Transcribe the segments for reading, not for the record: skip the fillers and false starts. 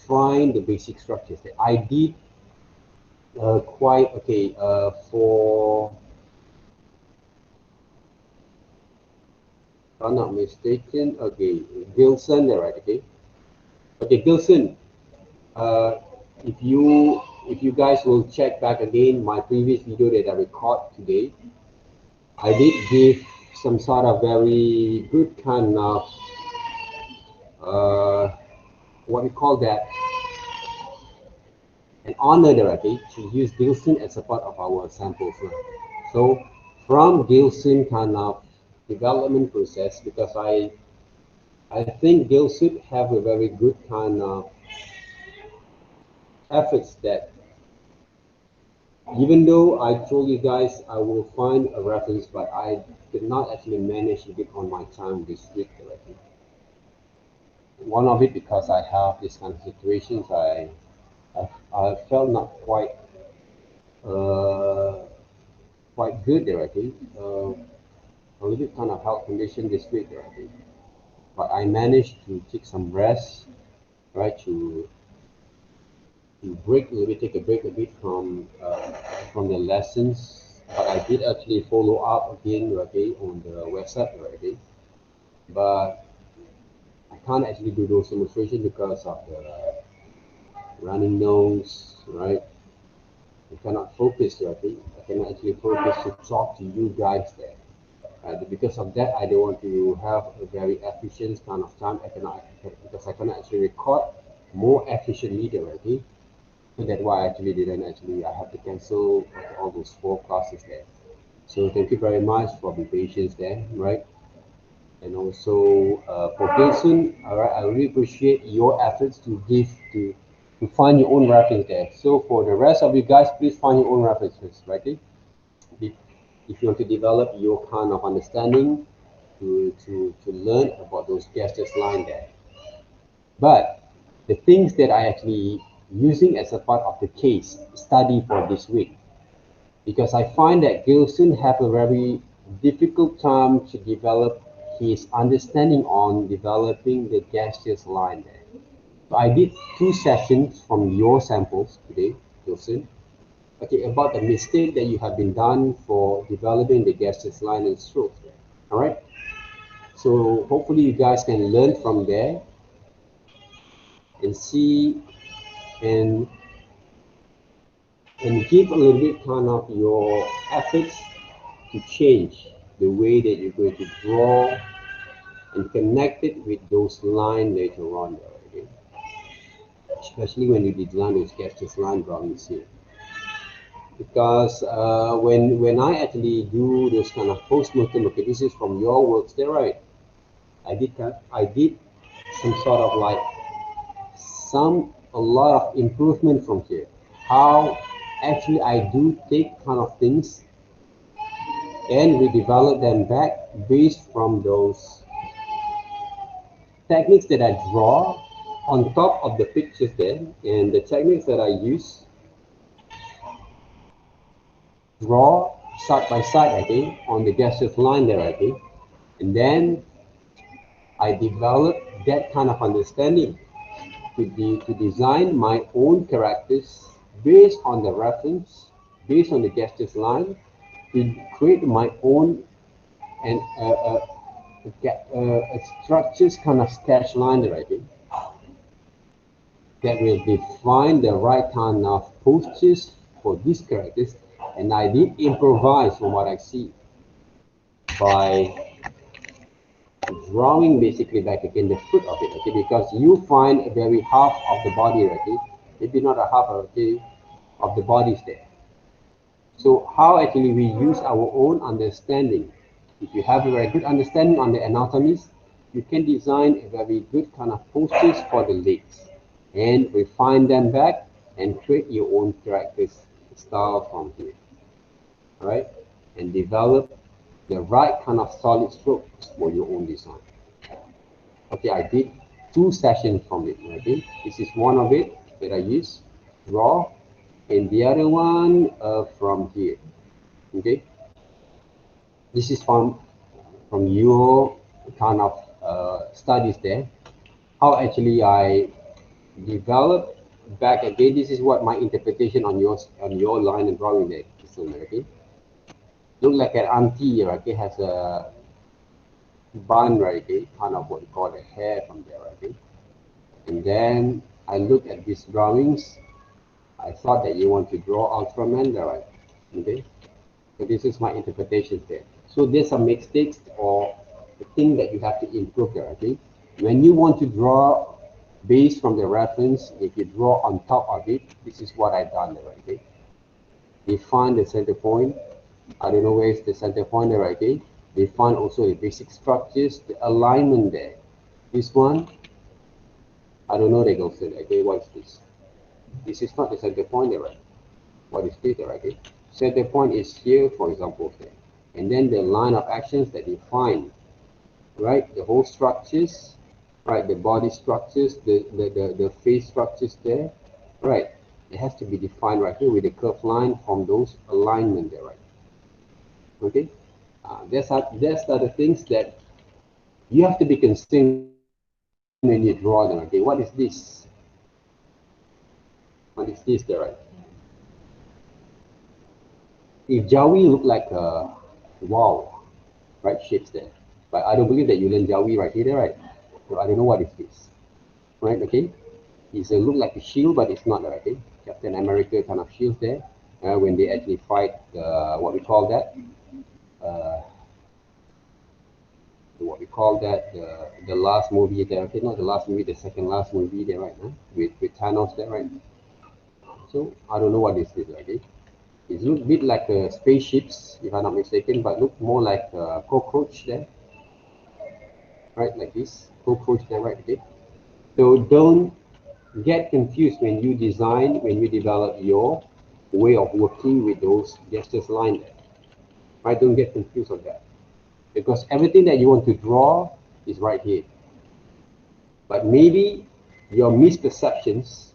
define the basic structures. I did quite okay for, if I'm not mistaken, okay, Gilson, right? Okay, Gilson. If you guys will check back again my previous video that I record today, I did give some sort of very good kind of what we call that, an honor directly to use Gilson as a part of our samples. So from Gilson kind of development process, because I think Gilson have a very good kind of efforts that, even though I told you guys I will find a reference, but I did not actually manage to get on my time this week directly. One of it because I have this kind of situations. I felt not quite quite good directly. A little bit kind of health condition this week directly, but I managed to take some rest, right? To break a little bit, take a break a bit from the lessons. But I did actually follow up again, okay, on the website, okay. But I can't actually do those demonstrations because of the running nose, right? I cannot focus, okay. I cannot actually focus to talk to you guys there. Because of that, I don't want to have a very efficient kind of time. Because I cannot actually record more efficiently there, okay. So that's why I actually didn't I have to cancel all those 4 classes there. So thank you very much for the patience there, right? And also for Gilson, all right, I really appreciate your efforts to find your own reference there. So for the rest of you guys, please find your own references, right? If you want to develop your kind of understanding to learn about those gestures line there. But the things that I actually using as a part of the case study for this week, because I find that Gilson have a very difficult time to develop his understanding on developing the gestures line there. So I did 2 sessions from your samples today, Gilson. Okay, about the mistake that you have been done for developing the gestures line and stroke. All right. So hopefully you guys can learn from there and see and give a little bit kind of your efforts to change the way that you're going to draw and connect it with those lines later on, okay? Especially when you design those gestures line drawings here. Because when I actually do those kind of post-mortem, okay, this is from your works there, right? I did some sort of like a lot of improvement from here. How actually I do take kind of things and we develop them back based from those techniques that I draw on top of the pictures there, and the techniques that I use draw side by side, okay, on the gestures line there, okay, and then I develop that kind of understanding to design my own characters based on the reference, based on the gestures line, to create my own and a structures kind of sketch line there, okay, that will define the right kind of postures for these characters. And I did improvise from what I see by drawing basically back again the foot of it, okay, because you find a very half of the body, okay, maybe not a half, okay, of the bodies there. So how actually we use our own understanding. If you have a very good understanding on the anatomies, you can design a very good kind of postures for the legs and refine them back and create your own characters style from here. All right, and develop the right kind of solid strokes for your own design. Okay, I did 2 sessions from it. Okay, this is one of it that I use raw, and the other one from here. Okay, this is from your kind of studies there. How actually I develop back again. This is what my interpretation on your line and drawing there. Okay, look like an auntie, okay, has a bun, right? Okay, kind of what you call the hair from there, okay. And then I look at these drawings. I thought that you want to draw Ultraman there, right? Okay, so this is my interpretation there. So there's some mistakes or the thing that you have to improve there, okay. When you want to draw based from the reference, if you draw on top of it, this is what I done there, okay. Define the center point. I don't know where is the center point there, okay. Define also the basic structures, the alignment there. This one, I don't know the goes there, okay. What is this? This is not the center point there, right? What is this there, okay? Center point is here, for example, there. And then the line of actions that define, right? The whole structures, right? The body structures, the face structures there, right? It has to be defined right here with a curved line from those alignment there, right? Okay, there's the things that you have to be concerned when you draw them. Okay, what is this? What is this there, right? If Jawi look like a wow, right, shapes there, but I don't believe that you learn Jawi right here, right? So I don't know what is this, right? Okay, it's a look like a shield, but it's not, right? Okay, Captain America kind of shield there. When they actually fight, what we call that, uh, what we call that, the last movie there. Okay, not the last movie, the second last movie there, right? With Thanos there, right? So I don't know what this is, okay? It looks a bit like spaceships, if I'm not mistaken, but look more like a cockroach there, right? Like this cockroach there, right? Okay. So don't get confused when you design, when you develop your way of working with those gestures line there, right? Don't get confused on that, because everything that you want to draw is right here. But maybe your misperceptions,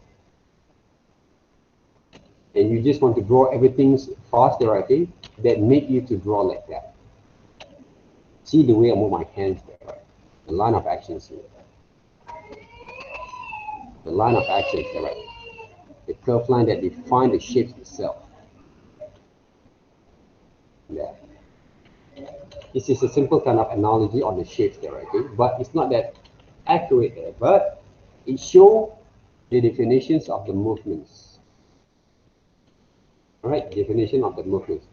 and you just want to draw everything faster, okay, that make you to draw like that. See the way I move my hands there, right? The line of actions here. The line of actions there, right? The curved line that define the shapes itself. Yeah. This is a simple kind of analogy on the shapes there, okay? But it's not that accurate there, but it shows the definitions of the movements. Right? Definition of the movements.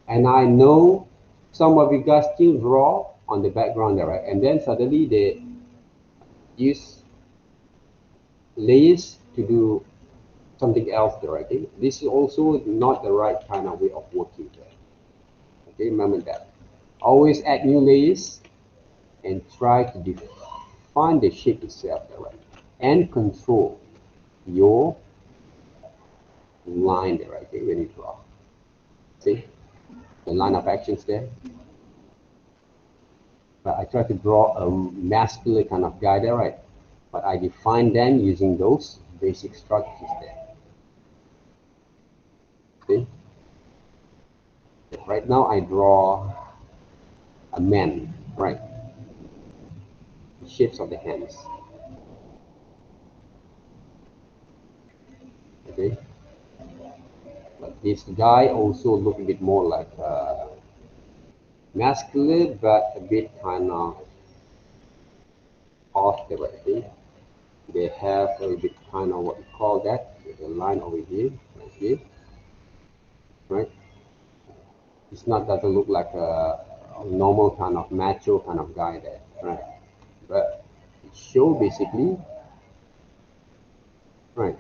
And I know some of you guys still draw on the background there, right? And then suddenly they use layers to do something else there, okay? This is also not the right kind of way of working there. Okay, remember that. Always add new layers and try to define the shape itself there, right? And control your line there, right? Okay, when you draw. See? The line of actions there. But I try to draw a masculine kind of guy there, right? But I define them using those basic structures there. See? Right now I draw a man, right? The shapes of the hands. Okay? But this guy also look a bit more like masculine, but a bit kind of off the right. Okay? They have a bit kind of what we call that. There's a line over here, right here, right? It's not doesn't look like a normal kind of macho kind of guy there, right? But it show basically, right?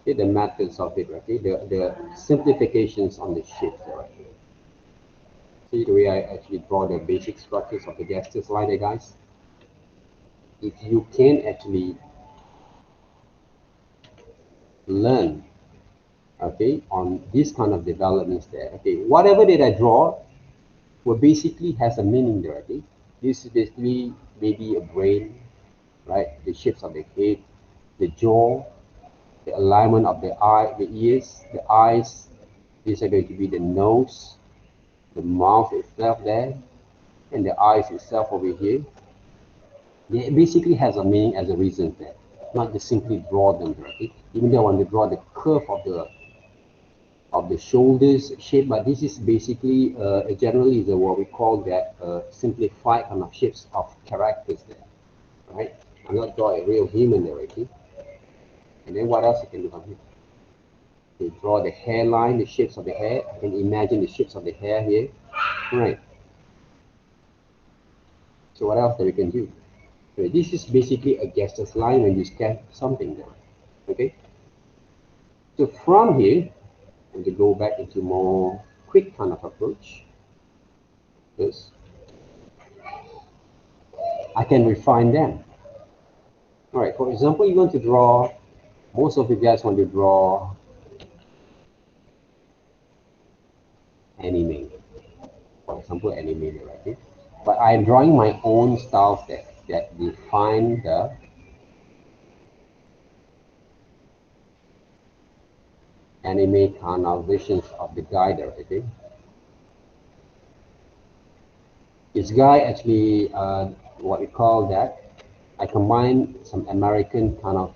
Okay, the methods of it, okay? The simplifications on the shapes there, right? See the way I actually draw the basic structures of the gestures line there, guys? If you can actually learn, okay, on this kind of developments there, okay, whatever that I draw will basically has a meaning there, okay? This is basically maybe a brain, right? The shapes of the head, the jaw, the alignment of the eye, the ears, the eyes. These are going to be the nose, the mouth itself there, and the eyes itself over here. They basically has a meaning as a reason there, not just simply draw them directly. Even though I want to draw the curve of the shoulders shape, but this is basically generally is what we call that simplified kind of shapes of characters there, right? I'm not draw a real human directly. And then what else you can do from here? You draw the hairline, the shapes of the hair. You can imagine the shapes of the hair here, right? So what else that we can do? Okay, this is basically a gesture line when you sketch something there, okay? So from here, and to go back into more quick kind of approach, is I can refine them. All right, for example, you want to draw, most of you guys want to draw anime. For example, anime, right? But I'm drawing my own styles that define the anime kind of visions of the guy there, okay? This guy actually, what we call that, I combine some American kind of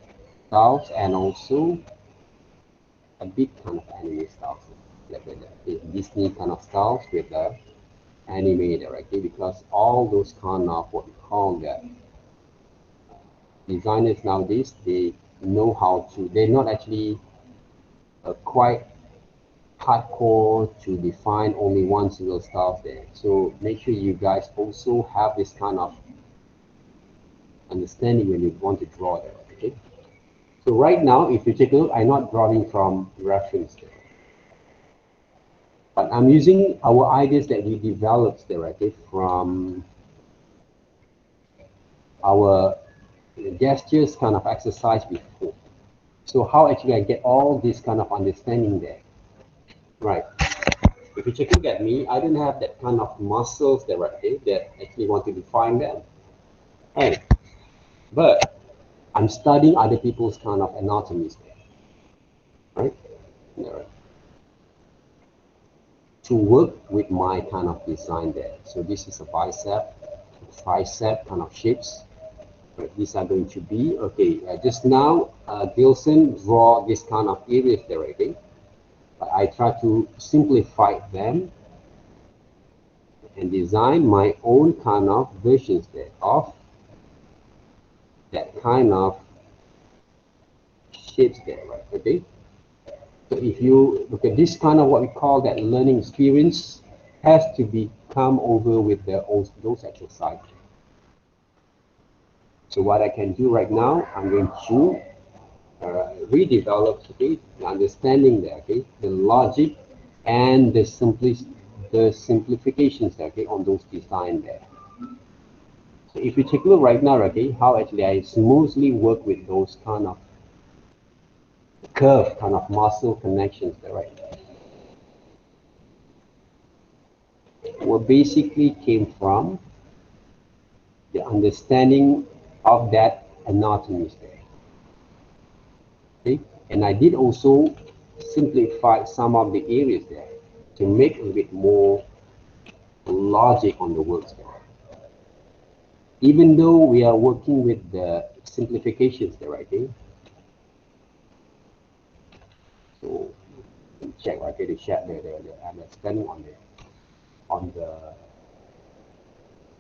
styles and also a bit kind of anime styles, like the Disney kind of styles with the anime directly, because all those kind of what we call that designers nowadays, they know how to, they're not actually quite hardcore to define only one single style there. So make sure you guys also have this kind of understanding when you want to draw there, okay? So right now, if you take a look, I'm not drawing from reference there, but I'm using our ideas that we developed there, okay, from our gestures kind of exercise before. So how actually I get all this kind of understanding there, right? If you take a look at me, I don't have that kind of muscles there, okay, that actually want to define them, right? But I'm studying other people's kind of anatomies there, right? Right. To work with my kind of design there. So this is a bicep, tricep kind of shapes. Right, these are going to be, okay, just now, Gilson draw this kind of areas there, okay? But I try to simplify them and design my own kind of versions there of that kind of shapes there, right, okay? So if you look at this kind of what we call that learning experience has to be come over with those exercises. So what I can do right now, I'm going to redevelop, okay, the understanding there, okay, the logic and the simplifications there, okay, on those design there. So if you take a look right now, okay, how actually I smoothly work with those kind of curve kind of muscle connections there, right? What basically came from the understanding of that anatomy there. Okay? And I did also simplify some of the areas there to make a bit more logic on the works there. Even though we are working with the simplifications there, right? Okay? So check right there, the understanding on the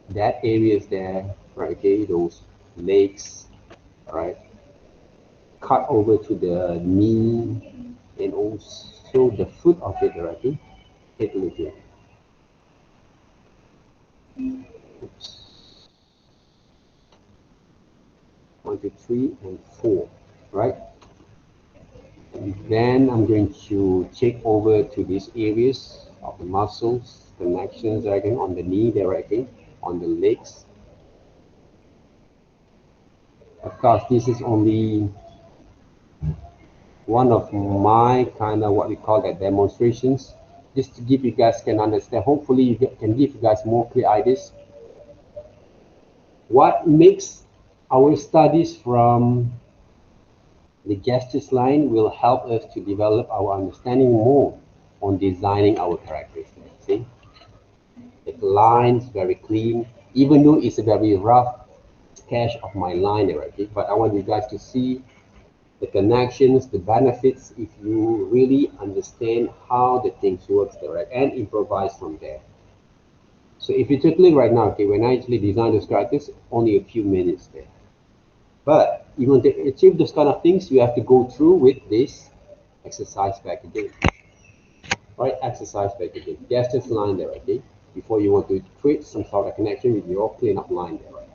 that areas there, right? Okay, those legs, right? Cut over to the knee and also the foot of it, right? Okay? Take a look here. Oops. 1, 2, 3, and 4, right? And then I'm going to check over to these areas of the muscles, connections again on the knee directly, on the legs. Of course, this is only one of my kind of what we call that demonstrations, just to give you guys can understand. Hopefully, you can give you guys more clear ideas. What makes our studies from the gestures line will help us to develop our understanding more on designing our characters. See, the lines very clean, even though it's a very rough cache of my line there, okay? But I want you guys to see the connections, the benefits, if you really understand how the things works there, right? And improvise from there. So if you take a look right now, okay, when I actually designed those characters, only a few minutes there. But you want to achieve those kind of things, you have to go through with this exercise back again. Right, exercise back again. Guess this line there, okay? Before you want to create some sort of connection with your cleanup line there, right?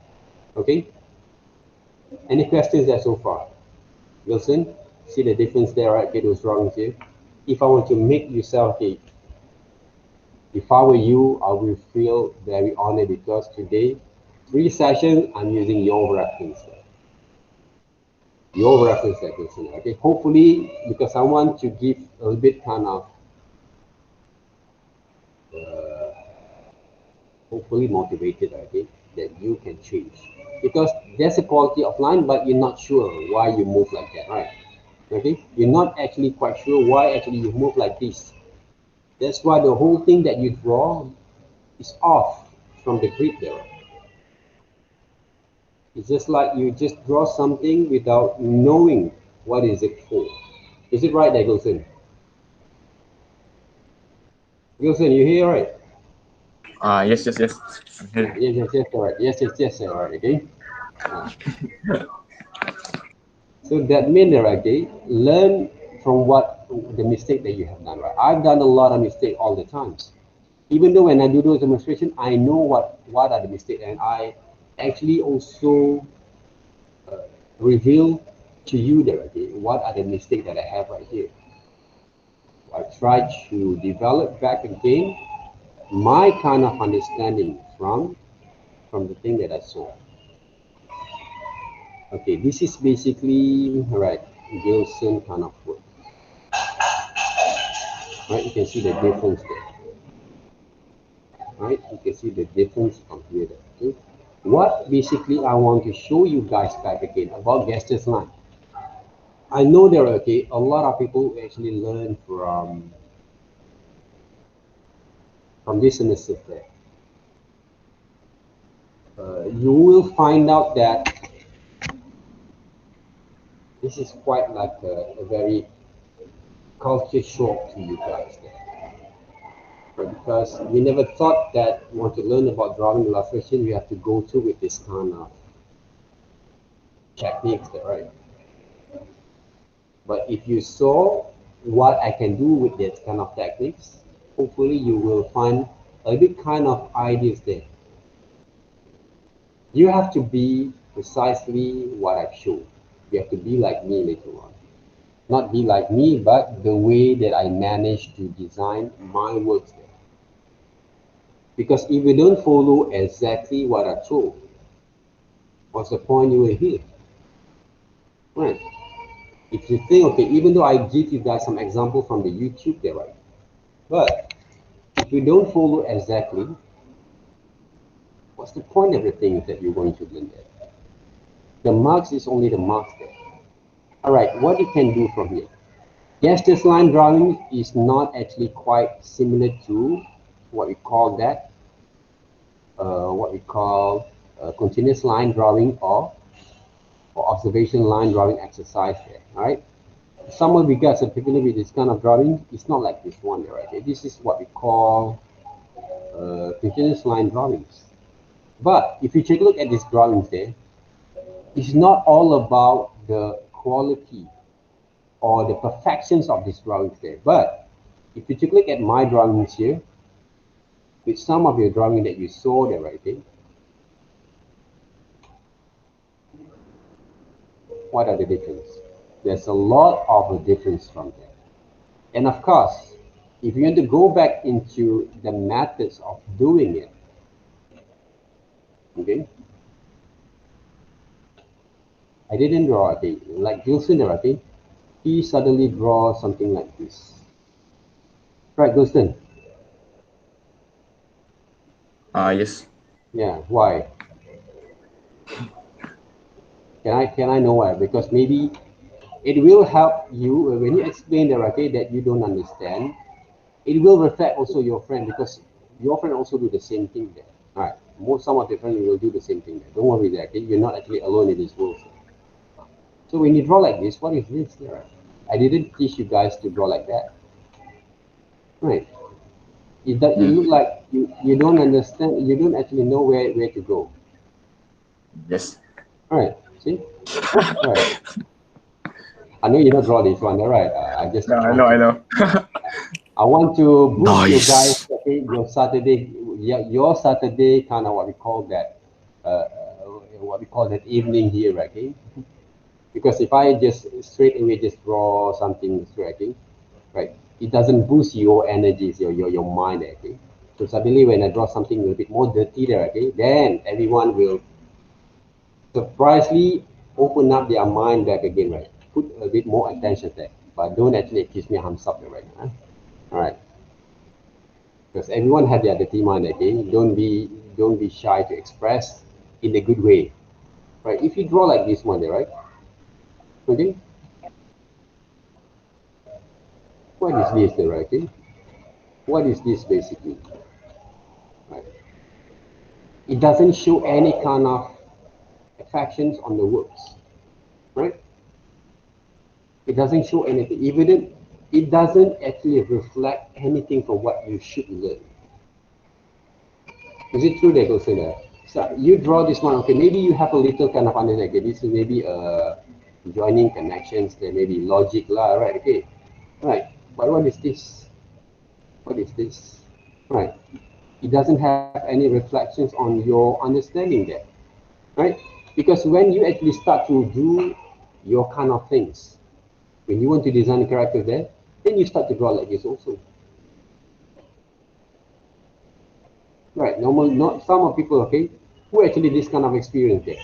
Okay? Any questions there so far? Wilson, see the difference there, right? Okay, those drawings here. If I want to make yourself, okay, if I were you, I will feel very honored because today, 3 sessions, I'm using your reference there. Your reference there, Wilson, okay? Hopefully, because I want to give a little bit kind of hopefully motivated, okay, that you can change. Because there's a quality of line, but you're not sure why you move like that, right? Okay, you're not actually quite sure why actually you move like this. That's why the whole thing that you draw is off from the grid there. It's just like you just draw something without knowing what is it for. Is it right there, Gilson? Gilson, you hear right? Yes. I'm here. Yes, all right. Yes, all right, okay? So that means that, okay, learn from what the mistake that you have done, right? I've done a lot of mistake all the times. Even though when I do those demonstration, I know what are the mistakes, and I actually also reveal to you that, okay, what are the mistakes that I have right here. I try to develop back again my kind of understanding from the thing that I saw. Okay, this is basically right Gilson kind of work. Right, you can see the difference there. Right, you can see the difference from here. Okay, what basically I want to show you guys back again about Gaston's line. I know there are, okay, a lot of people who actually learn from this semester there. You will find out that this is quite like a very culture shock to you guys there. Right? Because we never thought that you want to learn about drawing illustration, you have to go through with this kind of techniques there, right? But if you saw what I can do with this kind of techniques, hopefully you will find a bit kind of ideas there. You have to be precisely what I've shown. You have to be like me later on. Not be like me, but the way that I manage to design my works there. Because if you don't follow exactly what I told, what's the point you were here? Right. If you think, okay, even though I give you guys some example from the YouTube there, right? But if you don't follow exactly, what's the point of the things that you're going to learn there? The marks is only the marks there. All right, what you can do from here? Yes, this line drawing is not actually quite similar to what we call that, what we call continuous line drawing or observation line drawing exercise there, all right? Some of you guys, particularly with this kind of drawing, it's not like this one there, right? This is what we call continuous line drawings. But if you take a look at these drawings there, it's not all about the quality or the perfections of these drawings there. But if you take a look at my drawings here, with some of your drawing that you saw there, right there, what are the difference? There's a lot of a difference from there. And of course, if you want to go back into the methods of doing it, okay, I didn't draw a thing like Gilson, right? He suddenly draws something like this. Right, Gilson? Yes. Yeah, why? Can I know why? Because maybe it will help you when you explain the right that you don't understand. It will reflect also your friend because your friend also do the same thing there. All right. Some of your friends will do the same thing. Don't worry there, okay? You're not actually alone in this world. So when you draw like this, what is this there? I didn't teach you guys to draw like that. Right. It look like you don't understand, you don't actually know where to go. Yes. Alright, see? Right. I know you don't draw this one, alright. I just No, I want know, I to know. I want to boost you guys, Nice. okay, your Saturday kind of what we call that evening here, okay? Because if I just straight away just draw something straight, okay, right, it doesn't boost your energies, your mind, okay. So suddenly when I draw something a little bit more dirty there, okay, then everyone will surprisingly open up their mind back again, right? Put a bit more attention there, but don't actually accuse me I'm something right now. All right, because everyone had their dirty mind again. Don't be shy to express in a good way, right? If you draw like this one there, right? Okay, what is this there, right? Okay? What is this basically? Right? It doesn't show any kind of affections on the words, right? It doesn't show anything. Even it doesn't actually reflect anything from what you should learn. Is it true that also there? So you draw this one, okay, maybe you have a little kind of understanding, okay, this is maybe joining connections, there may be logic lah, right, okay, right, but what is this? What is this? Right, it doesn't have any reflections on your understanding there, right? Because when you actually start to do your kind of things, when you want to design a character there, then you start to draw like this also. Right, normal, not some of people, okay, who actually this kind of experience there.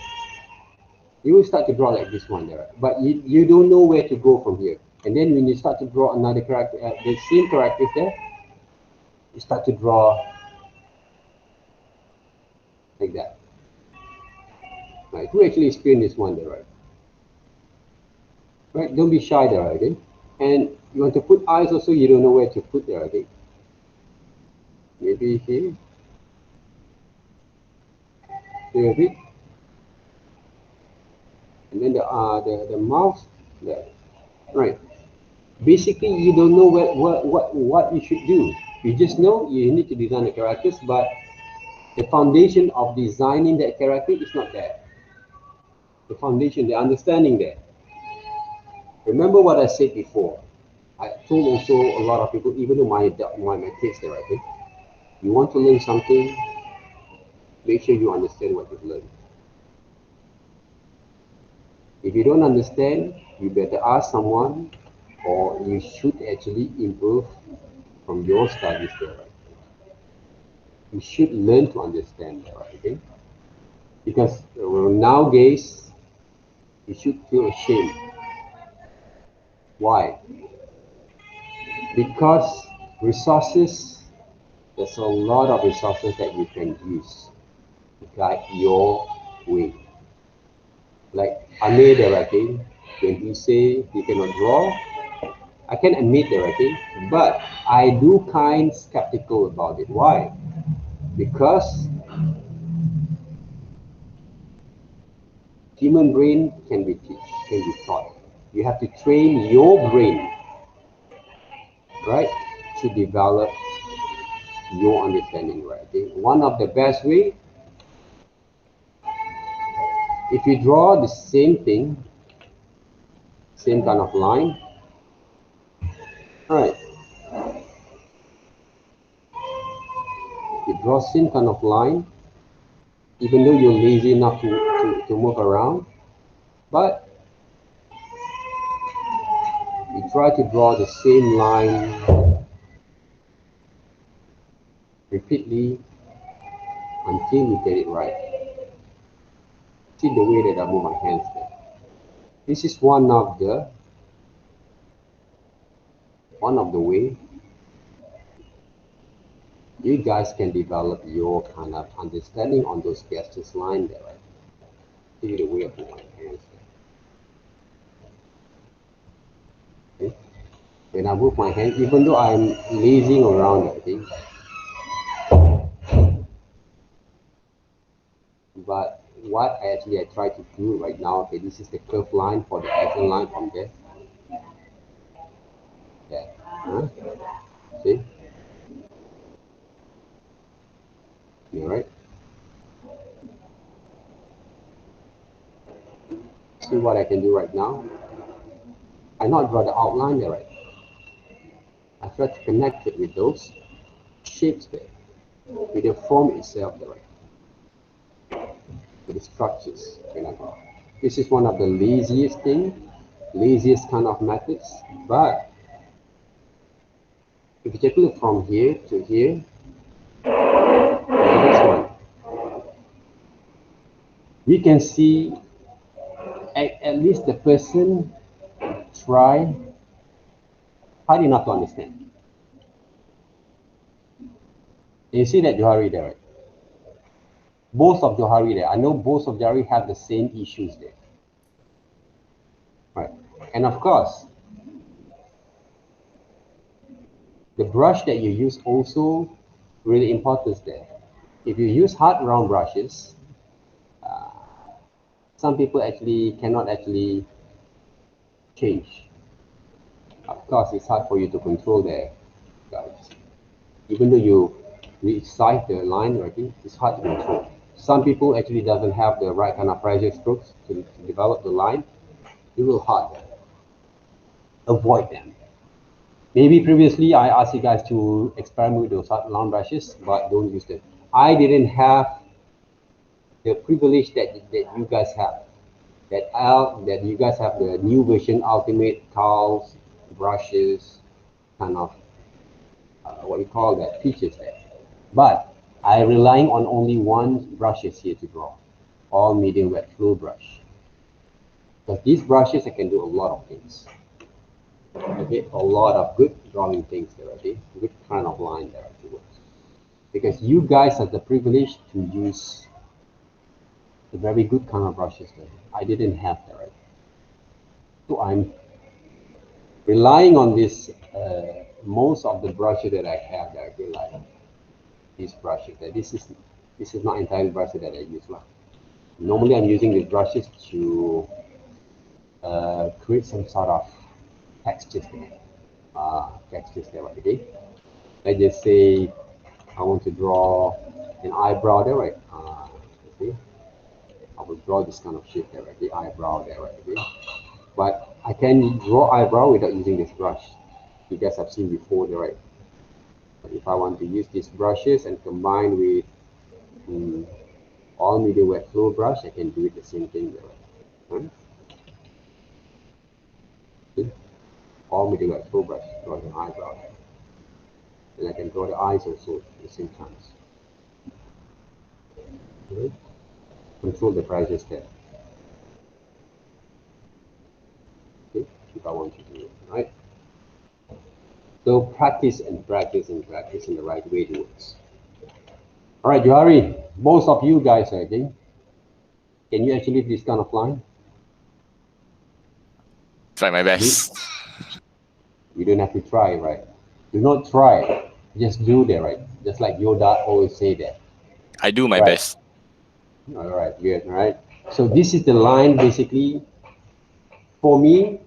You will start to draw like this one there, but you don't know where to go from here. And then when you start to draw another character, the same characters there, you start to draw like that. Right, who actually experienced this one there, right? Right, don't be shy there, okay? And you want to put eyes also, you don't know where to put there, okay? Maybe here, here a bit, and then the mouth there, right? Basically, you don't know what you should do. You just know you need to design the characters, but the foundation of designing that character is not there. The foundation, the understanding there. Remember what I said before. I told also a lot of people, even though my kids there, I think, you want to learn something, make sure you understand what you've learned. If you don't understand, you better ask someone, or you should actually improve from your studies there. Right? You should learn to understand that, right? Okay? Because nowadays, you should feel ashamed. Why? Because resources, there's a lot of resources that you can use to guide your way. Like Amir the writing, when he say he cannot draw, I can admit the writing, but I do kind skeptical about it. Why? Because human brain can be taught. You have to train your brain, right, to develop your understanding, right? Okay? One of the best way, if you draw the same thing, same kind of line, right? You draw same kind of line, even though you're lazy enough to move around, but you try to draw the same line repeatedly until you get it right. See the way that I move my hands there. This is one of the way you guys can develop your kind of understanding on those gestures line there, right? See the way I move my hands there. Okay? When I move my hand, even though I'm lazing around, I think, what I try to do right now. Okay, this is the curved line for the action line from there. Yeah. Huh? See? All right. See what I can do right now. I not draw the outline there, right? I try to connect it with those shapes there, with the form itself there, right? With the structures. This is one of the laziest kind of methods. But if you take a look from here to here, this one, we can see at least the person try hard enough to understand. You see that Johari there, right? Both of Johari there. I know both of Johari have the same issues there. Right. And of course, the brush that you use also really important there. If you use hard round brushes, some people cannot change. Of course, it's hard for you to control there, guys. Even though you resize the line, right, it's hard to control. Some people doesn't have the right kind of pressure strokes to develop the line. You will hard avoid them. Maybe previously I asked you guys to experiment with those hard round brushes, but don't use them. I didn't have the privilege that you guys have. That you guys have the new version ultimate towels, brushes, kind of what you call that, features there. But I relying on only one brushes here to draw, all medium wet flow brush. Because these brushes I can do a lot of things. Okay, a lot of good drawing things there, okay, good kind of line there afterwards. Because you guys have the privilege to use the very good kind of brushes there. I didn't have that, right? So I'm relying on this, most of the brushes that I have that I feel like these brushes that this is not entirely brushes that I use. Normally I'm using these brushes to create some sort of textures there. Okay. Let's just say I want to draw an eyebrow there, right? Okay. I will draw this kind of shape there, right? The eyebrow there, right? Okay. But I can draw eyebrow without using this brush. You guys have seen before there, right? But if I want to use these brushes and combine with all medium wet flow brush, I can do it the same thing there, right? Okay. All medium wet flow brush, draw the eyebrow. And I can draw the eyes also at the same time. Okay. Control the pressures there. Okay, if I want to do it, right? So practice and practice and practice in the right way it works. All right, Johari, most of you guys, I think, can you actually do this kind of line? Try my best. You don't have to try, right? Do not try, just do that, right? Just like Yoda always say that. I do my right. best. All right, good, all right? So this is the line basically. For me,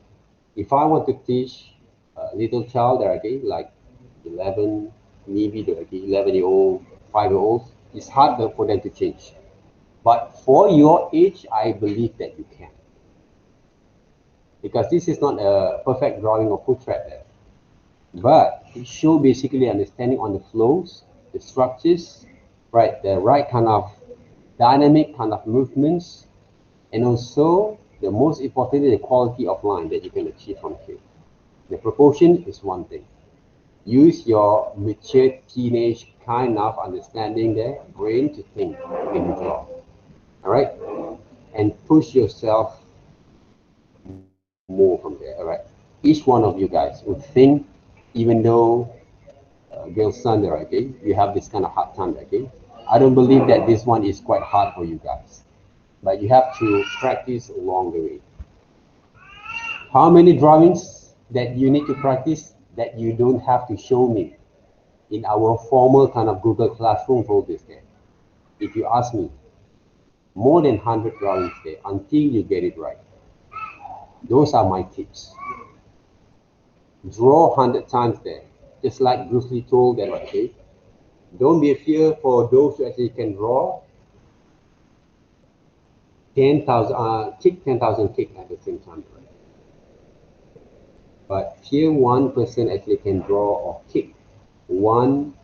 if I want to teach a little child, okay, like 11, maybe the 11-year-old, 5-year-olds, it's hard for them to change. But for your age, I believe that you can. Because this is not a perfect drawing of portrait there. But it shows basically understanding on the flows, the structures, right, the right kind of dynamic kind of movements, and also the most importantly, the quality of line that you can achieve from here. The proportion is one thing. Use your mature teenage kind of understanding there, brain to think when you draw. All right? And push yourself more from there. All right? Each one of you guys would think, even though girl son there, okay, you have this kind of hard time, okay? I don't believe that this one is quite hard for you guys. But you have to practice along the way. How many drawings that you need to practice that you don't have to show me in our formal kind of Google Classroom folders there? If you ask me, more than 100 drawings there until you get it right. Those are my tips. Draw 100 times there, just like Bruce Lee told them, okay? Don't be afraid for those who actually can draw 10,000, kick 10,000 kick at the same time. Right? But here one person actually can draw or kick one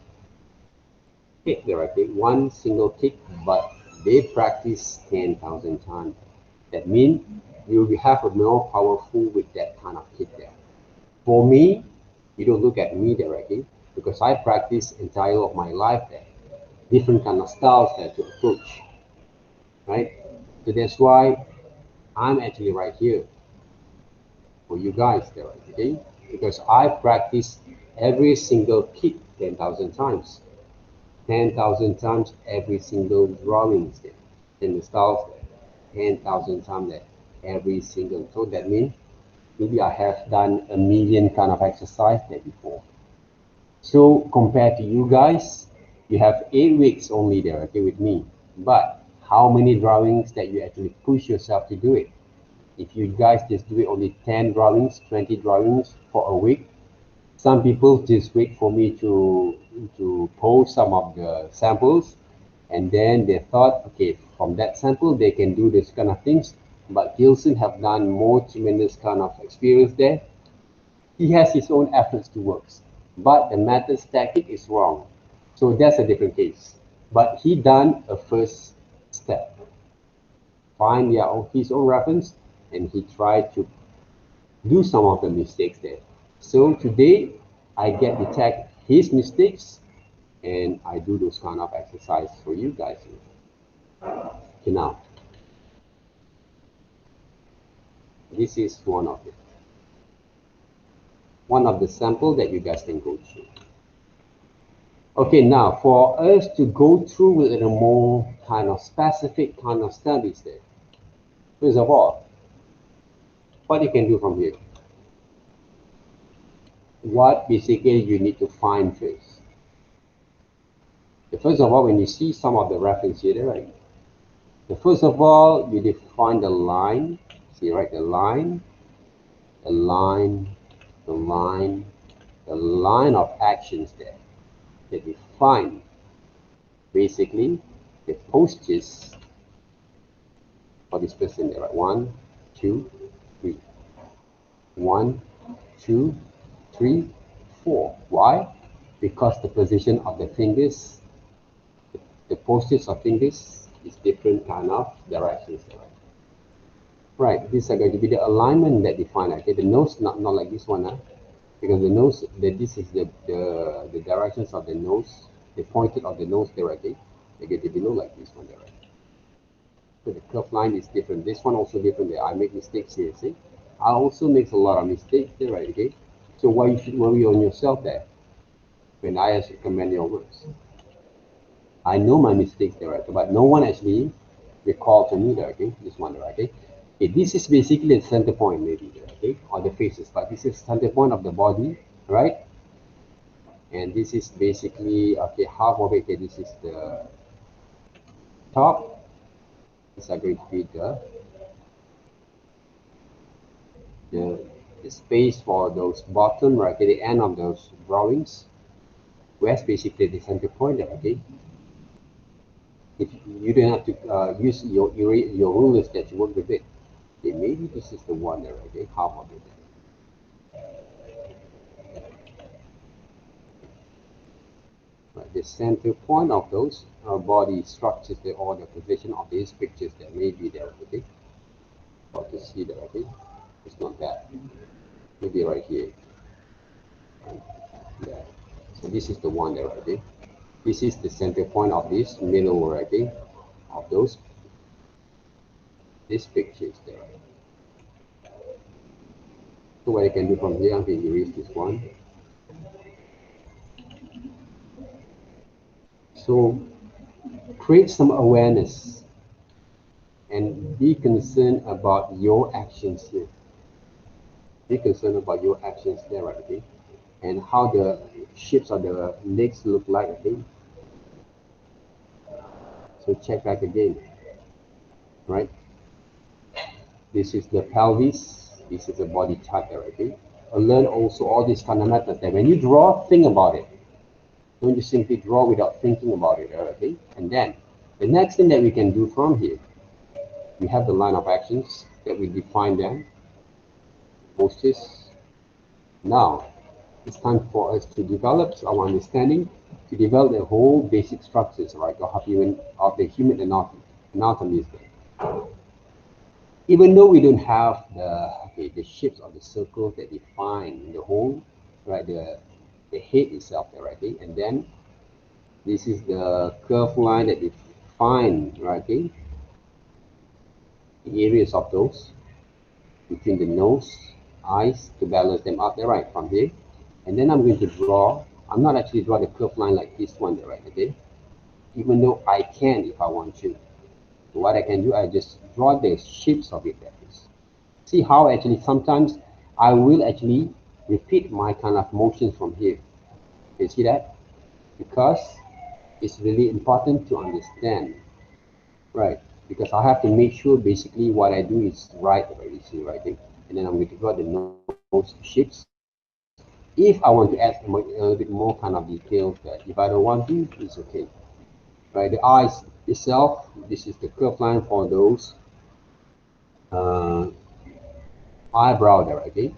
kick directly, one single kick, but they practice 10,000 times. That means you will have a more powerful with that kind of kick there. For me, you don't look at me directly because I practice entire of my life there. Different kind of styles there to approach, right? So that's why I'm actually right here for you guys there, okay? Because I practice every single kick 10,000 times. 10,000 times every single drawings there, in the styles there. 10,000 times there, every single. So that means maybe I have done a million kind of exercise there before. So compared to you guys, you have 8 weeks only there, okay, with me. But how many drawings that you actually push yourself to do it? If you guys just do it only 10 drawings, 20 drawings for a week, some people just wait for me to post some of the samples, and then they thought, okay, from that sample they can do this kind of things. But Gilson have done more tremendous kind of experience there. He has his own efforts to work, but the method tactic is wrong. So that's a different case. But he done a first step, find his own reference, and he tried to do some of the mistakes there. So today I get detect his mistakes and I do those kind of exercise for you guys. Okay, now this is one of it. One of the sample that you guys can go through. Okay, now for us to go through with a more kind of specific kind of studies there. First of all, what you can do from here? What basically you need to find first. First of all, when you see some of the reference here, right? First of all, you define the line. See, right? The line, the line, the line, the line of actions there. They define basically the postures for this person there, right? 1, 2, 3. 1, 2, 3, 4. Why? Because the position of the fingers, the postures of fingers is different kind of directions. Right, these are going to be the alignment that define. Okay, the nose not like this one, because the nose, this is the directions of the nose, the pointed of the nose directly. They get to below like this one directly. So the curved line is different. This one also different. There, I make mistakes here. See, I also make a lot of mistakes there, right? Okay, so why you should worry on yourself there when I actually commend your works? I know my mistakes there, right? But no one actually recall to me there. Okay, this one, right? Okay. Okay, this is basically the center point, maybe, okay, or the faces, but this is center point of the body, right? And this is basically, okay, half of it. Okay, this is the top. These are going to be the space for those bottom, right? Okay, the end of those drawings. Where's basically the center point, okay? If you don't have to use your rulers that you work with it. Okay, maybe this is the one there, okay, half of it. Right, the center point of those body structures, or the position of these pictures that may be there, okay? Or to see that, okay? It's not that. Maybe right here. Right there. So this is the one there, okay? This is the center point of this middle, okay? Of those, these pictures there. So what I can do from here, I can erase this one. So create some awareness and be concerned about your actions here. Be concerned about your actions there, right? Okay, and how the shapes of the legs look like. Okay, so check back again. right? This is the pelvis. This is the body type, okay? Learn also all these kind of methods that when you draw, think about it. Don't just simply draw without thinking about it, okay? And then the next thing that we can do from here, we have the line of actions that we define them. Postures. Now, it's time for us to develop our understanding, to develop the whole basic structures, right, of the human anatomy. Even though we don't have the shapes of the circles that define the whole, right, the head itself, right, okay? And then this is the curved line that define, right, okay, the areas of those between the nose, eyes, to balance them out there, right, from here. And then I'm going to draw, I'm not actually draw the curved line like this one there, right, okay? Even though I can if I want to. So what I can do, I just draw the shapes of it there. See how actually sometimes I will actually repeat my kind of motions from here. You see that? Because it's really important to understand, right? Because I have to make sure basically what I do is right, you see, right? And then I'm going to draw the nose shapes. If I want to add a little bit more kind of details, that if I don't want to, it's okay. Right? The eyes itself, this is the curved line for those eyebrow there, okay?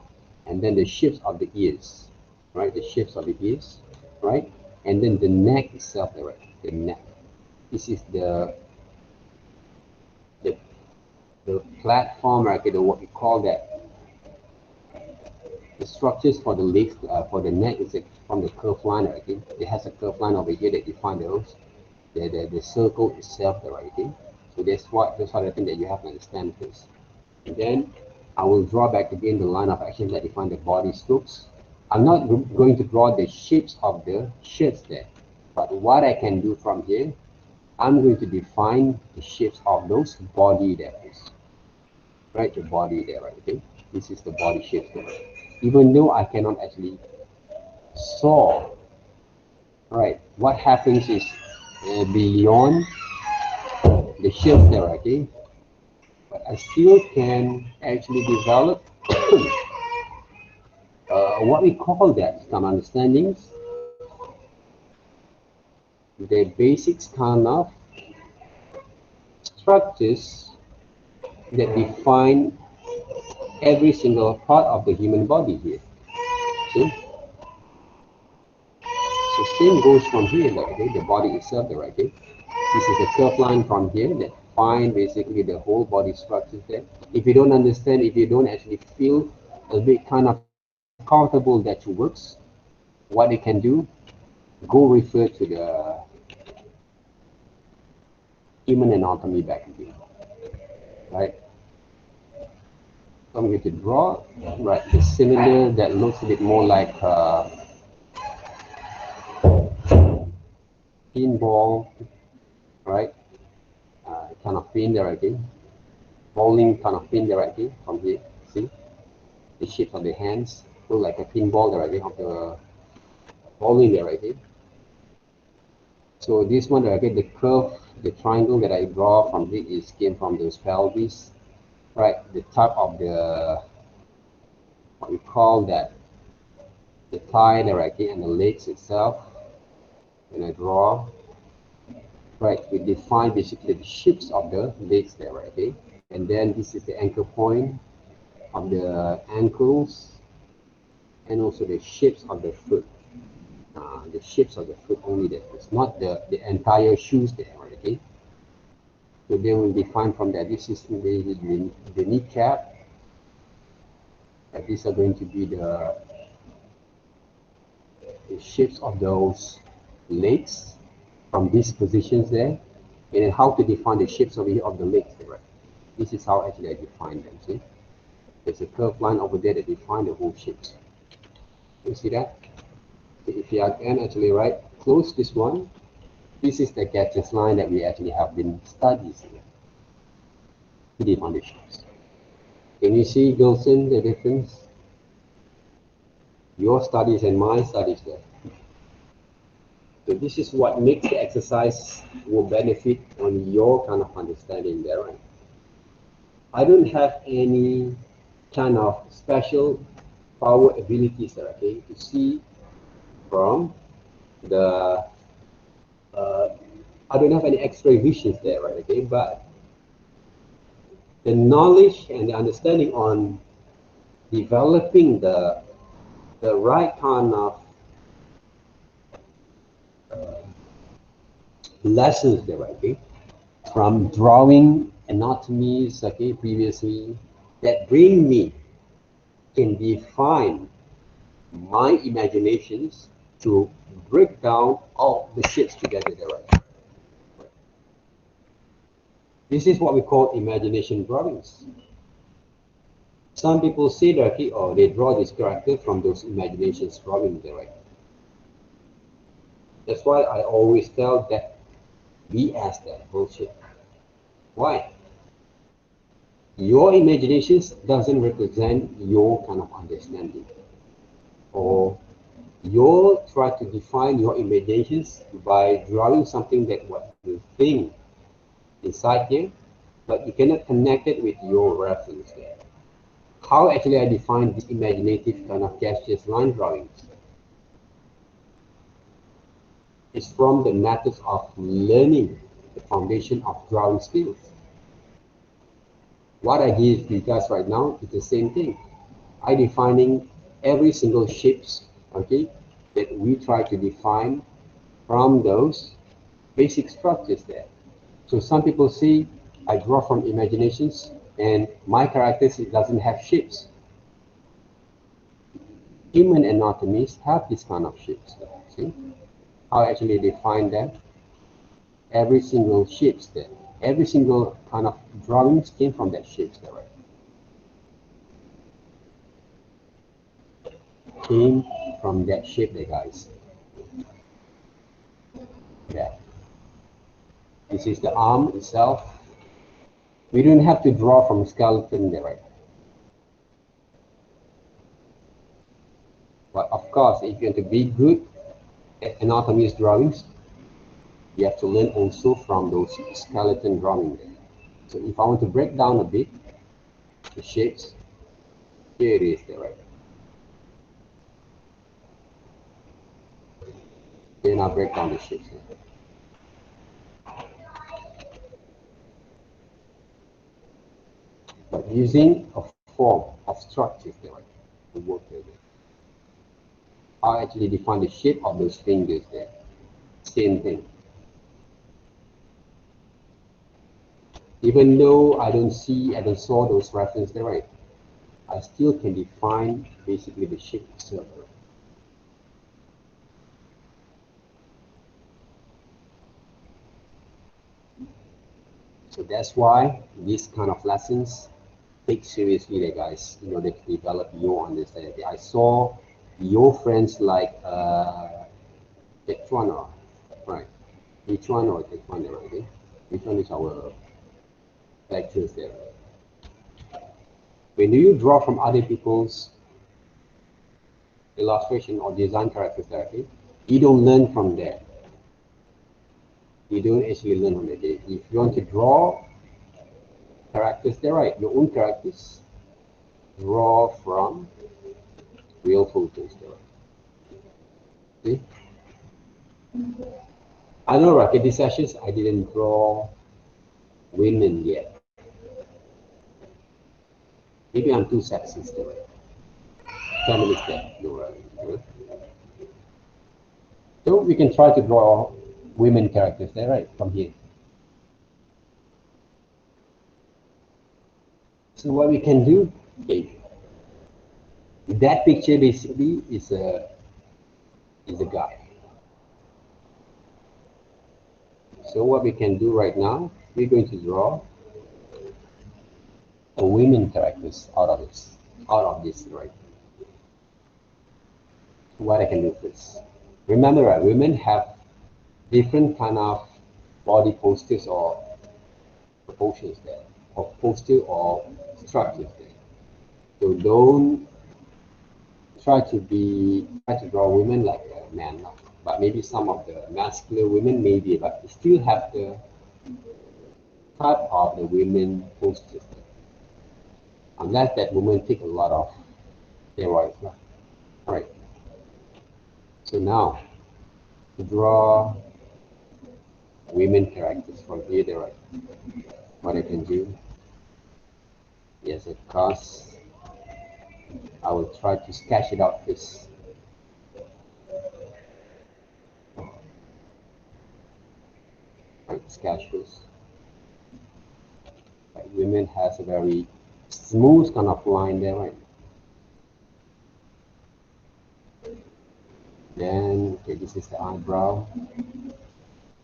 And then the shapes of the ears, right? The shapes of the ears, right? And then the neck itself there, right? The neck. This is the platform, right? Okay, what we call that. The structures for the legs, for the neck is from the curved line, right? Okay? It has a curved line over here that define those. The circle itself there, right? Okay? So that's what I think that you have to understand first. And then I will draw back again the line of action that define the body strokes. I'm not going to draw the shapes of the shirts there, but what I can do from here, I'm going to define the shapes of those body there is. Right, the body there, right? Okay, this is the body shape there. Even though I cannot actually saw, right? What happens is beyond the shape there, okay? But I still can actually develop what we call that some understandings, the basics kind of structures that define every single part of the human body here. See? So same goes from here, like, okay, the body itself, right? Okay? This is the curved line from here that define basically the whole body structure there. If you don't understand, if you don't actually feel a bit kind of comfortable that it works, what you can do, go refer to the human anatomy back again, right? So I'm going to draw, right, the cylinder that looks a bit more like pinball, right? Kind of pin there again, bowling kind of pin there again from here. See the shape of the hands look like a pinball there again of the bowling there again. So this one there again, the curve, the triangle that I draw from here is came from those pelvis, right? The top of the what we call that, the thigh there again, and the legs itself. When I draw, right, we define basically the shapes of the legs there, right? Okay, and then this is the anchor point of the ankles, and also the shapes of the foot. The shapes of the foot only there. It's not the entire shoes there, right? Okay. So then we define from that. This is the kneecap. That these are going to be the shapes of those legs from these positions there, and then how to define the shapes of the legs, right? This is how actually I define them. See, there's a curved line over there that define the whole shapes. You see that? So if you can actually close this one, this is the Gatch's line that we actually have been studying here. To define the shapes. Can you see, Gilson, the difference? Your studies and my studies there. So this is what makes the exercise will benefit on your kind of understanding there, right? I don't have any kind of special power abilities there, okay, to see from the I don't have any X-ray visions there, right? Okay, but the knowledge and the understanding on developing the right kind of lessons there, right? Okay, from drawing anatomies, okay, previously that bring me can define my imaginations to break down all the shapes together there, right? This is what we call imagination drawings. Some people say that, okay, oh, they draw this character from those imaginations drawing there, right? That's why I always tell that BS that bullshit. Why? Your imaginations doesn't represent your kind of understanding. Or you try to define your imaginations by drawing something that what you think inside here, but you cannot connect it with your reference there. How actually I define this imaginative kind of gestures line drawings? It's from the methods of learning the foundation of drawing skills. What I give you guys right now is the same thing. I defining every single shapes, okay, that we try to define from those basic structures there. So some people see I draw from imaginations and my characters, it doesn't have shapes. Human anatomies have this kind of shapes there. See? How I actually define them. Every single shapes there. Every single kind of drawings came from that shapes there, right? Came from that shape there, guys. Yeah. This is the arm itself. We don't have to draw from skeleton there, right? But of course, if you want to be good at anatomy drawings, you have to learn also from those skeleton drawings there. So if I want to break down a bit, the shapes, here it is there, right? Then I'll break down the shapes here. But using a form of structures there, right? To work with it. I actually define the shape of those fingers there. Same thing. Even though I don't saw those references there, right? I still can define basically the shape itself. So that's why these kind of lessons take seriously there, guys, in order to develop your understanding. I saw your friends like Techuana, right? Techuana or Techuana, right? Which one is our lectures there? When you draw from other people's illustration or design characters there, okay, you don't learn from there. You don't actually learn from there. If you want to draw characters there, right? Your own characters, draw from real photos there. See? I know, right? In these sessions, I didn't draw women yet. Maybe I'm too sexist there. Feminist there. No, right? So we can try to draw women characters there, right? From here. So what we can do, okay, that picture basically is a guy. So what we can do right now, we're going to draw a women characters out of this, right? What I can do first. Remember, right, women have different kind of body postures or proportions there, or posture or structures there. So don't try to draw women like a man, but maybe some of the masculine women maybe, but still have the type of the women postures. unless that woman take a lot of steroids. Right. So now to draw women characters from here, there, right? What I can do, yes, of course, I will try to sketch it out first. Right, sketch first. Right, women has a very smooth kind of line there, right? Then, okay, this is the eyebrow.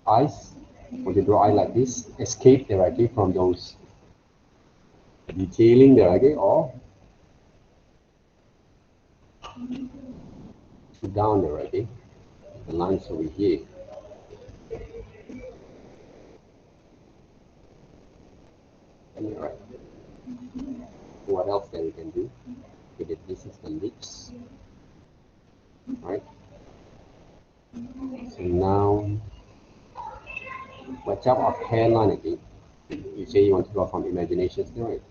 Eyes, when you draw eye like this, escape there, okay, from those detailing there, okay, or down there, okay, the lines over here. Right. What else that we can do? Okay, this is the lips, right? So now, what type of hairline again? You say you want to draw from imagination, right?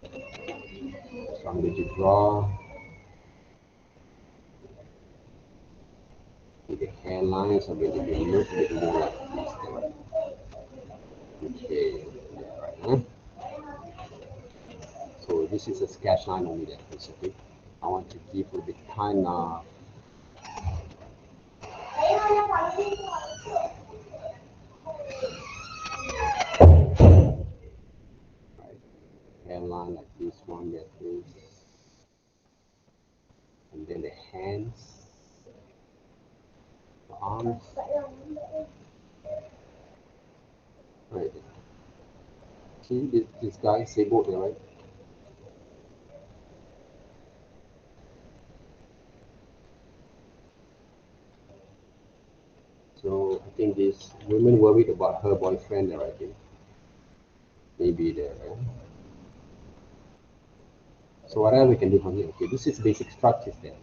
So I'm going to draw the hairlines. I'm going to be a little bit more like this, right? Okay, yeah, right. Huh? So this is a sketch line only there, okay? I want to give a bit kind of right, hairline like this one, there, this, and then the hands, the arms, right? See this guy, Sabo there, right? So I think this woman worried about her boyfriend there, I think. Maybe there, right? So whatever we can do from here, okay, this is basic structures there.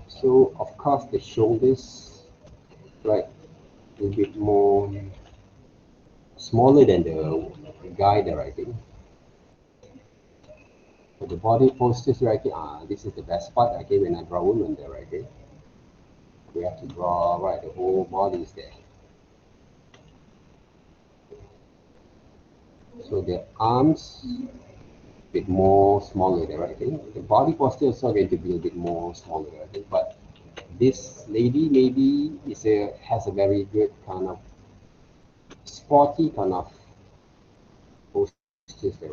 So of course the shoulders, right, a little bit more smaller than the guy there, I think. But the body postures, right, this is the best part, okay, when I draw women there, right, okay. We have to draw, right, the whole body is there. So the arms, a bit more smaller there, right, okay. The body posture is also going to be a bit more smaller, I think, but this lady maybe has a very good kind of sporty kind of postures there.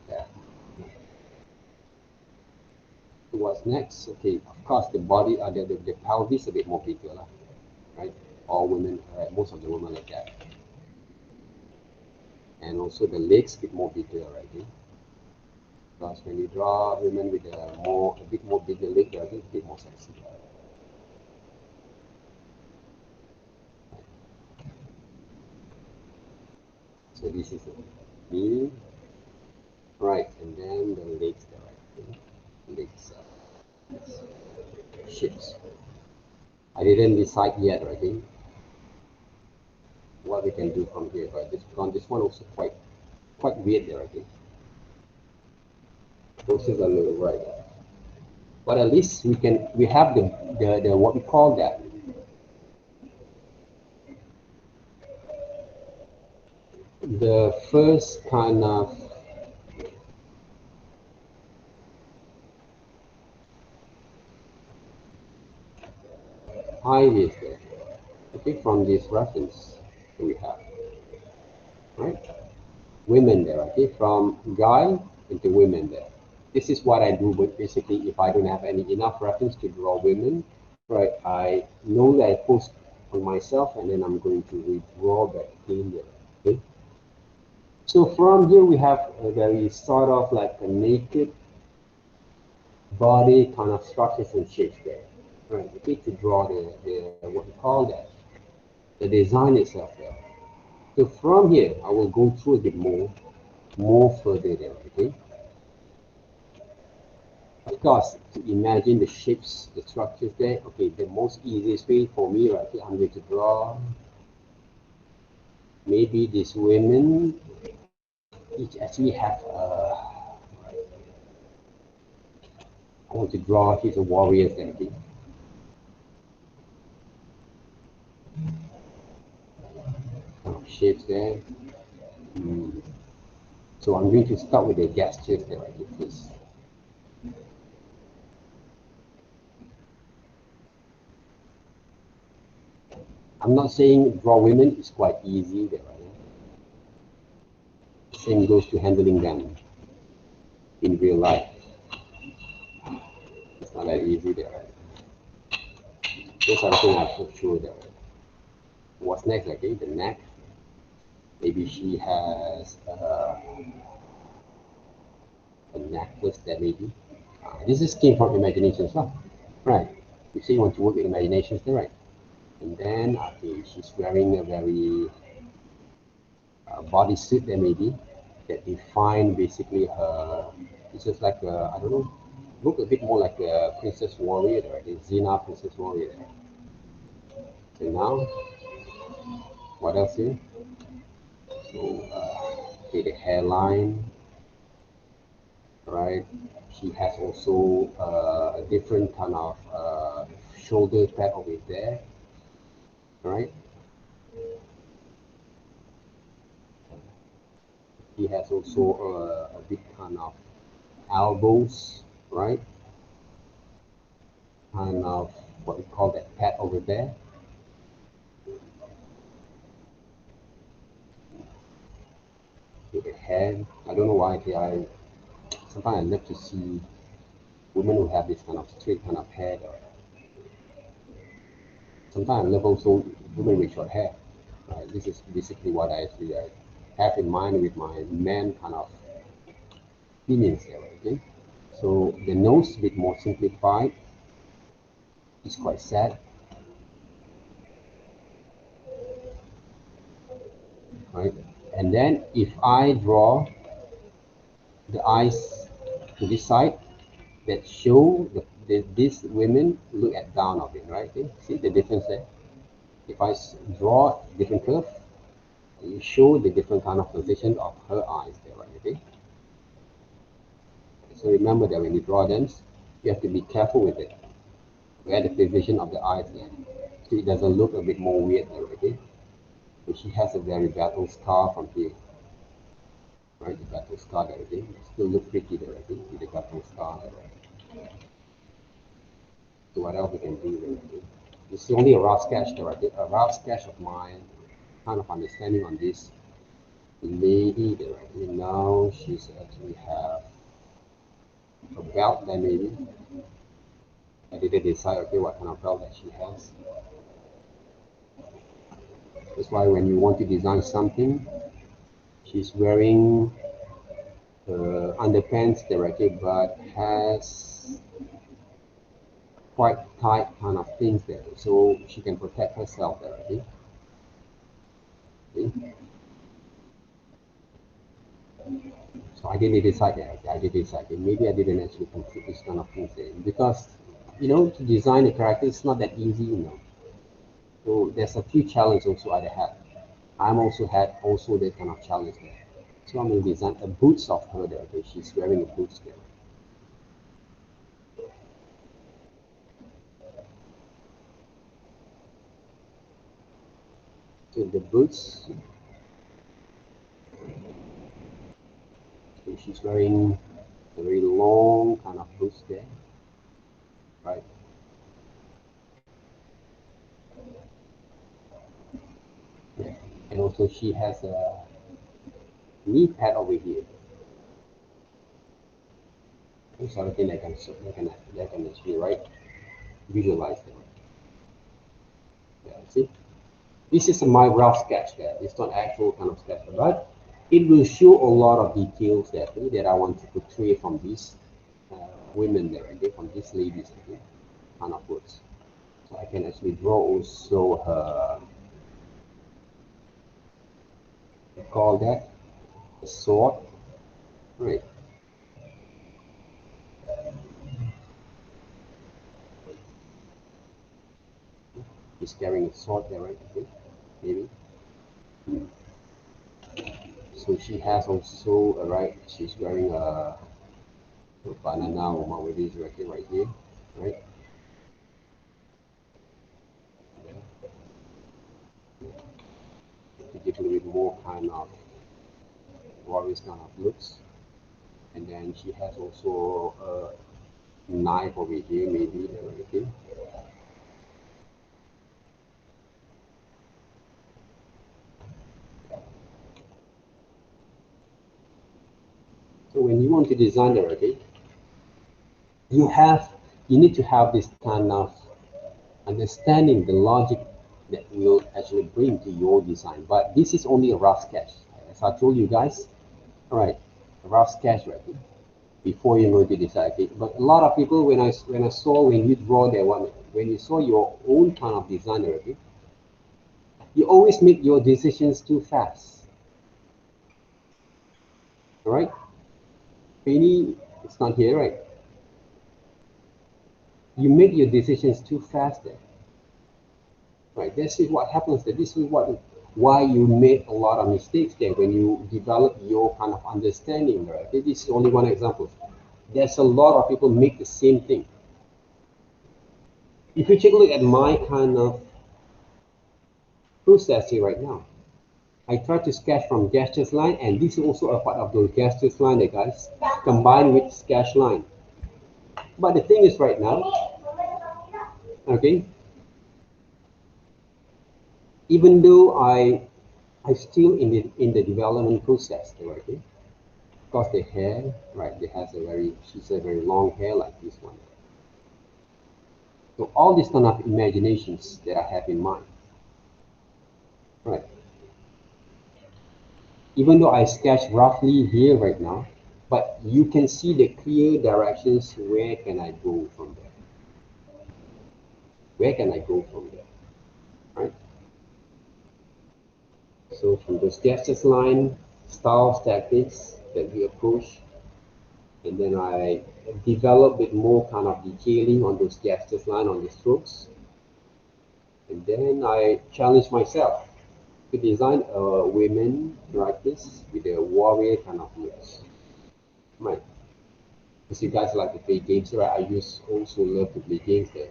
Yeah. So what's next? Okay, of course the body, the pelvis a bit more bigger, right? All women, most of the women like that. And also the legs a bit more bigger, right? Okay? Because when you draw women with a bit more bigger leg, they're a bit more sexy. So this is me, right? And then the legs, there, right? Okay? Legs, shapes. I didn't decide yet, right? Okay? What we can do from here, but this one also quite weird there, okay? This is a little right. But at least we have the what we call that, the first kind of ideas there, okay, from this reference we have, right? Women there, okay, from guy into women there. This is what I do, but basically if I don't have any enough reference to draw women, right, I know that I post on myself and then I'm going to redraw that again there, okay? So from here we have a very sort of like a naked body kind of structures and shapes there, right? We need to draw the what we call that, the design itself there. So from here, I will go through a bit more further there, okay? Of course, to imagine the shapes, the structures there, okay, the most easiest way for me, right, okay, I'm going to draw maybe these women each actually have I want to draw, she's a warrior there. Okay? Kind of shapes there. So I'm going to start with the gestures there, right? First. I'm not saying draw women is quite easy there, right? Same goes to handling them in real life. It's not that easy there, right? There's something I should show there. Right? What's next? Okay, the neck. Maybe she has a necklace there, maybe. This is came from imagination as well, right? You say you want to work with imagination, right? And then, okay, she's wearing a very bodysuit there, maybe, that define basically her. It's just like a, I don't know, look a bit more like a princess warrior, right? The Xena princess warrior. And now, what else here? So, okay, the hairline, right? She has also a different kind of shoulder pad over there, right? He has also a big kind of elbows, right? Kind of what we call that pad over there. With the head, I don't know why. Sometimes I love to see women who have this kind of straight kind of head. Or sometimes I love also women with short hair. Right? This is basically what I actually have in mind with my man kind of opinions there. Okay. So the nose a bit more simplified. It's quite sad, right? And then if I draw the eyes to this side, that show these women look at down of it, right? Okay? See the difference there? If I draw different curve, you show the different kind of position of her eyes there, right? Okay? So remember that when you draw them, you have to be careful with it. Where the position of the eyes there. So it doesn't look a bit more weird there, okay? So she has a very battle scar from here. Right, the battle scar there, okay? Still look pretty there, okay? With the battle scar there, right? So what else we can do there, okay? This is only a rough sketch there, right? A rough sketch of my kind of understanding on this lady there, right? Okay? Now she's actually have a belt there maybe. I didn't decide, okay, what kind of belt that she has. That's why when you want to design something, she's wearing underpants there, okay, but has quite tight kind of things there, so she can protect herself there, okay? Okay. So I didn't decide that. I did decide that maybe I didn't actually complete this kind of things there because to design a character it's not that easy. So there's a few challenges also I had. I'm also had also that kind of challenge there. So I'm going to design a boots of her there. Okay, she's wearing a boots there. So the boots, so she's wearing a very long kind of boots there, right? Yeah. And also she has a knee pad over here. It's something I can actually visualize them. Yeah, see? This is my rough sketch there. It's not actual kind of sketch, but it will show a lot of details that I want to portray from these women there, okay, from these ladies, okay, kind of words. So I can actually draw also her, we call that a sword, right? He's carrying a sword there, right? Okay, maybe. So she has also, right, she's wearing a banana or what it is right here, right? To give a little bit more kind of warriors kind of looks. And then she has also a knife over here, maybe, okay? So when you want to design the okay, you need to have this kind of understanding the logic that will actually bring to your design. But this is only a rough sketch. As I told you guys, all right, a rough sketch right here, before you know to decide. Okay? But a lot of people, when I saw when you draw their one, when you saw your own kind of design, okay, you always make your decisions too fast. All right, Penny, it's not here, right? You make your decisions too fast there. Right, this is what happens there. This is why you make a lot of mistakes there when you develop your kind of understanding, right? Okay, this is only one example. There's a lot of people make the same thing. If you take a look at my kind of process here right now, I try to sketch from gestures line, and this is also a part of those gestures line there, guys, combined with sketch line. But the thing is right now, okay, even though I still in the development process, okay, because the hair, right, it has a very, she's a very long hair like this one. So all these kind of imaginations that I have in mind, right? Even though I sketch roughly here right now, but you can see the clear directions. Where can I go from there? Where can I go from there, right? So from the sketches line, style techniques that we approach, and then I develop a bit more kind of detailing on those gestures line, on the strokes. And then I challenge myself to design a women like this with a warrior kind of looks. Right. Because you guys like to play games, right? I also love to play games there.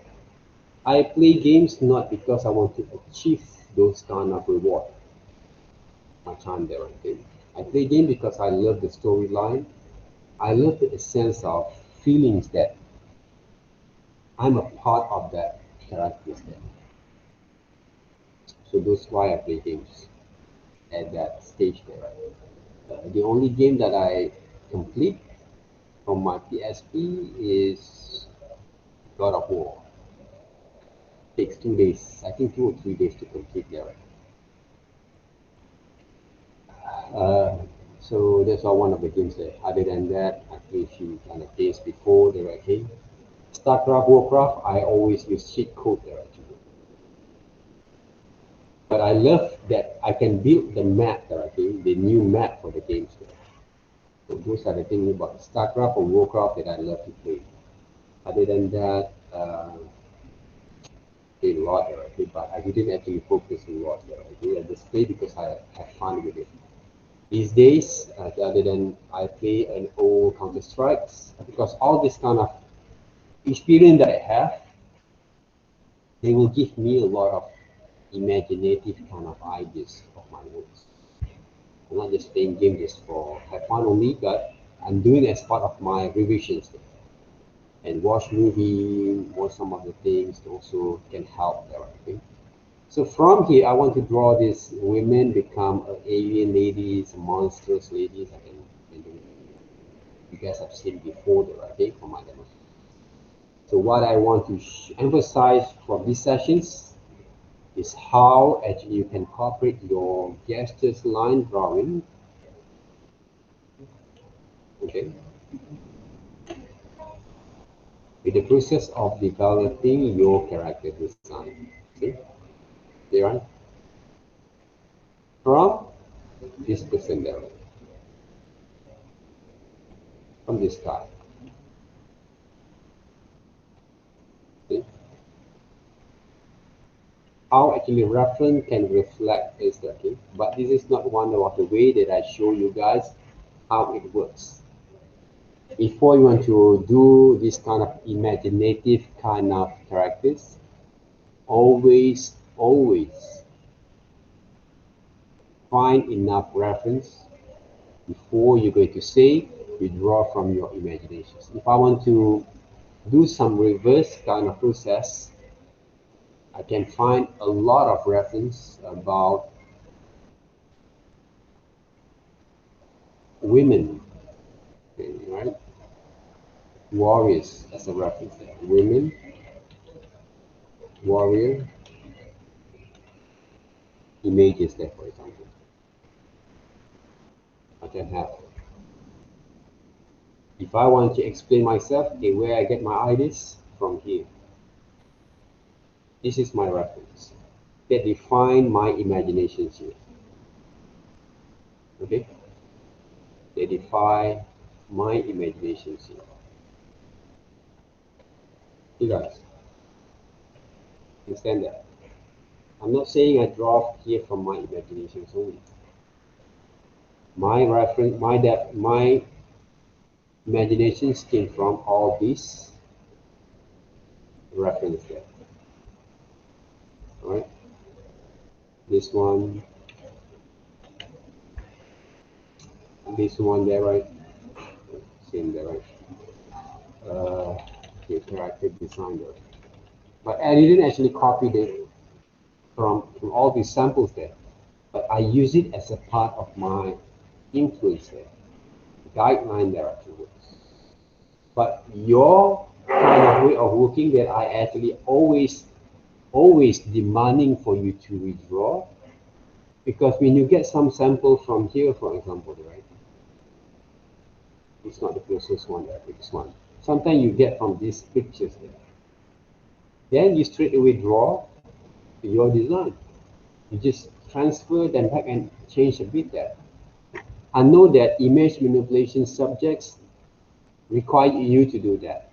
I play games not because I want to achieve those kind of reward. My time there, okay? I play game because I love the storyline. I love the sense of feelings that I'm a part of that characters there. So that's why I play games at that stage there. The only game that I complete from my PSP is God of War. Takes 2 days, I think 2 or 3 days to complete that. Uh, so that's all one of the games there. Other than that, I played a few kind of games before the right game. StarCraft, Warcraft, I always use cheat code there actually. But I love that I can build the map there, okay, the new map for the games there. So those are the things about StarCraft or Warcraft that I love to play. Other than that, played a lot there, okay, but I didn't actually focus a lot there, okay. I just play because I have fun with it. These days, other than I play an old Counter Strikes, because all this kind of experience that I have, they will give me a lot of imaginative kind of ideas of my works. I'm not just playing games just for have fun only, but I'm doing as part of my revisions and watch movie, watch some of the things also can help there. Okay? So from here, I want to draw these women become alien ladies, monstrous ladies. I can do. You guys have seen before there, okay, from my demo. So what I want to emphasize from these sessions is how actually you can incorporate your gestures line drawing, okay, with the process of developing your character design. See, there, from this person there, from this guy. See? how actually reference can reflect is that, okay? But this is not one of the way that I show you guys how it works. Before you want to do this kind of imaginative kind of characters, always find enough reference before you're going to say you draw from your imaginations. If I want to do some reverse kind of process, I can find a lot of reference about women, okay, right? Warriors as a reference there. Women, warrior, images there, for example. I can have. If I want to explain myself, okay, where I get my ideas from here. This is my reference that define my imaginations here. Okay? They define my imaginations here. You guys understand that? I'm not saying I draw here from my imaginations only. My reference, my imaginations came from all these reference there. All right? This one there, right? Same there, right? Okay, character design there. But I didn't actually copy it from all these samples there, but I use it as a part of my influence there, guideline there afterwards. But your kind of way of working that I actually always demanding for you to redraw, because when you get some sample from here, for example, right? It's not the closest one there, this one. Sometimes you get from these pictures there. Then you straight away draw your design. You just transfer them back and change a bit there. I know that image manipulation subjects require you to do that.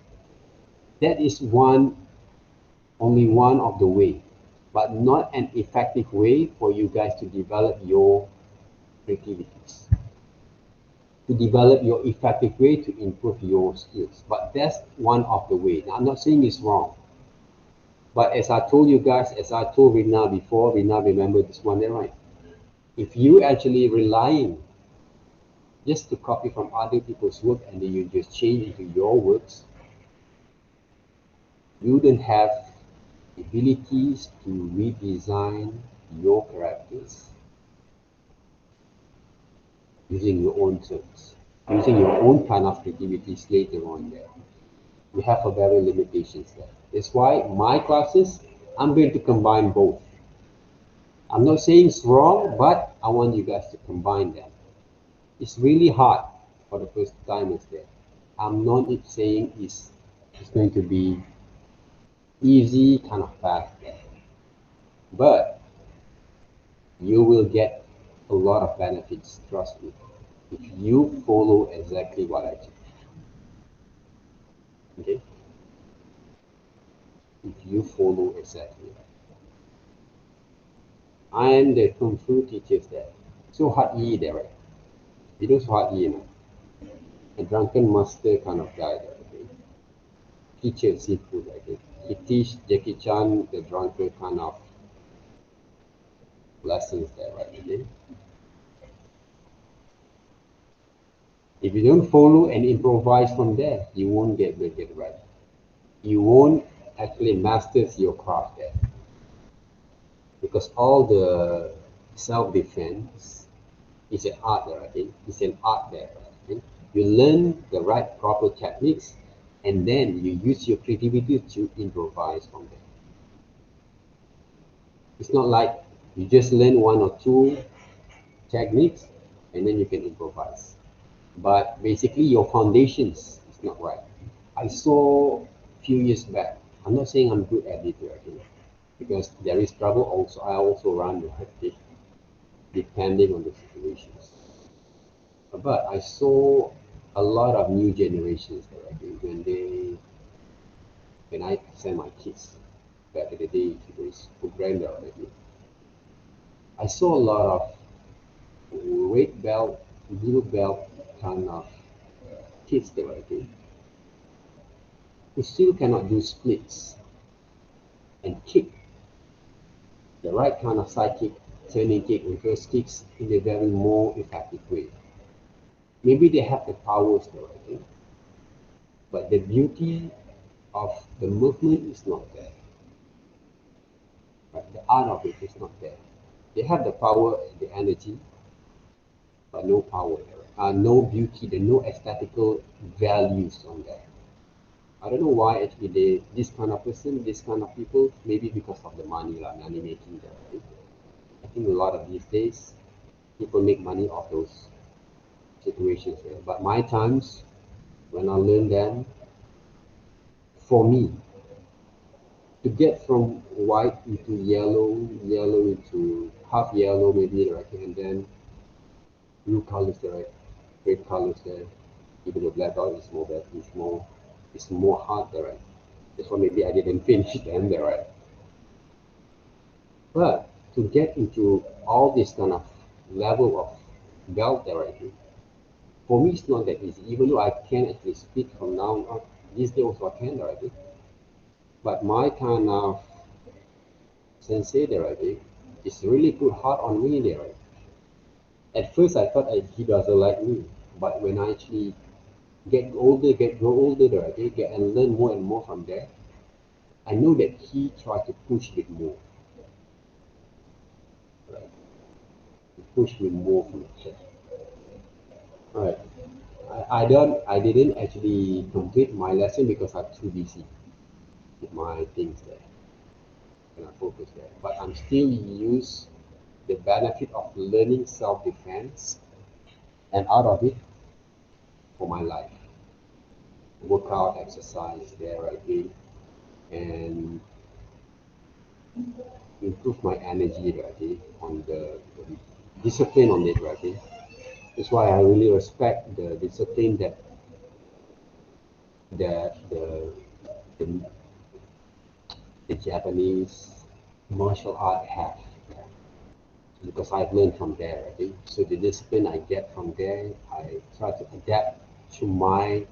That is only one of the way, but not an effective way for you guys to develop your creativities, to develop your effective way to improve your skills. But that's one of the way. Now, I'm not saying it's wrong, but as I told you guys, as I told Rina before, Rina remember this one there, right? If you actually relying just to copy from other people's work and then you just change into your works, you don't have abilities to redesign your characters using your own terms, using your own kind of creativities later on there. You have a very limitations there. That's why my classes, I'm going to combine both. I'm not saying it's wrong, but I want you guys to combine them. It's really hard for the first timers there. I'm not saying it's going to be easy kind of path there. But you will get a lot of benefits, trust me, if you follow exactly what I teach. Okay? If you follow exactly. I am the Kung Fu teachers there. So hard yi there, right? You know so hard yi, you know? A drunken master kind of guy there, okay? Teacher seafood, okay? He teach Jackie Chan the drunkard kind of lessons there, right? Okay? If you don't follow and improvise from there, you won't get it right. You won't actually master your craft there. Because all the self-defense is an art there, I think. It's an art there. I think. You learn the right proper techniques and then you use your creativity to improvise from there. It's not like you just learn one or two techniques and then you can improvise. But basically your foundations is not right. I saw a few years back, I'm not saying I'm good at it, because there is trouble also. I also run the hectic depending on the situations. But I saw a lot of new generations there, when I send my kids. back in the day to those programmer already. I saw a lot of red belt, blue belt kind of kids there already who still cannot do splits and kick the right kind of side kick, turning kick, reverse kicks in a very more effective way. Maybe they have the powers there already, but the beauty of the movement is not there. Right? The art of it is not there. They have the power, the energy, but no power there. No beauty, there no aesthetical values on there. I don't know why actually this kind of person, this kind of people, maybe because of the money, like money making there. Right? I think a lot of these days, people make money off those situations there. But my times, when I learned them, for me, to get from white into yellow, yellow into half yellow maybe, right? And then blue colors there, right? Red colors there. Even though black belt is more better, it's more hard there, right? That's why maybe I didn't finish them there, right? But to get into all this kind of level of belt there, right? For me, it's not that easy. Even though I can actually speak from now on, these days also I can, right? But my kind of sensei there, right? It's really put hard on me there, right? At first, I thought he doesn't like me, but when I actually grow older, right, get and learn more and more from there, I know that he tried to push me more, right? To push me more from the chest. Right. I didn't actually complete my lesson because I'm too busy with my things there, and I focus there. But I'm still use the benefit of learning self-defense and out of it for my life. Workout, exercise there, right? And improve my energy, right? On the discipline on it, right? That's why I really respect the discipline that the, the Japanese martial art have. Because I've learned from there, right? So the discipline I get from there, I try to adapt to my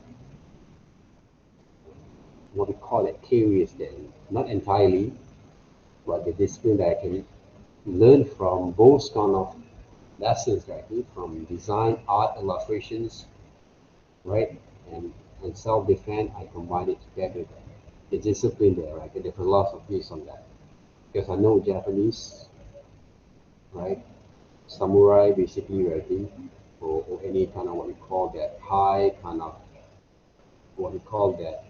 what we call it careers then. Not entirely, but the discipline that I can learn from both kind of lessons, right? From design, art, illustrations, right? And self-defense, I combine it together. The discipline there, right? The philosophies on that. Because I know Japanese, right? Samurai basically, right? Or any kind of what we call that high kind of what we call that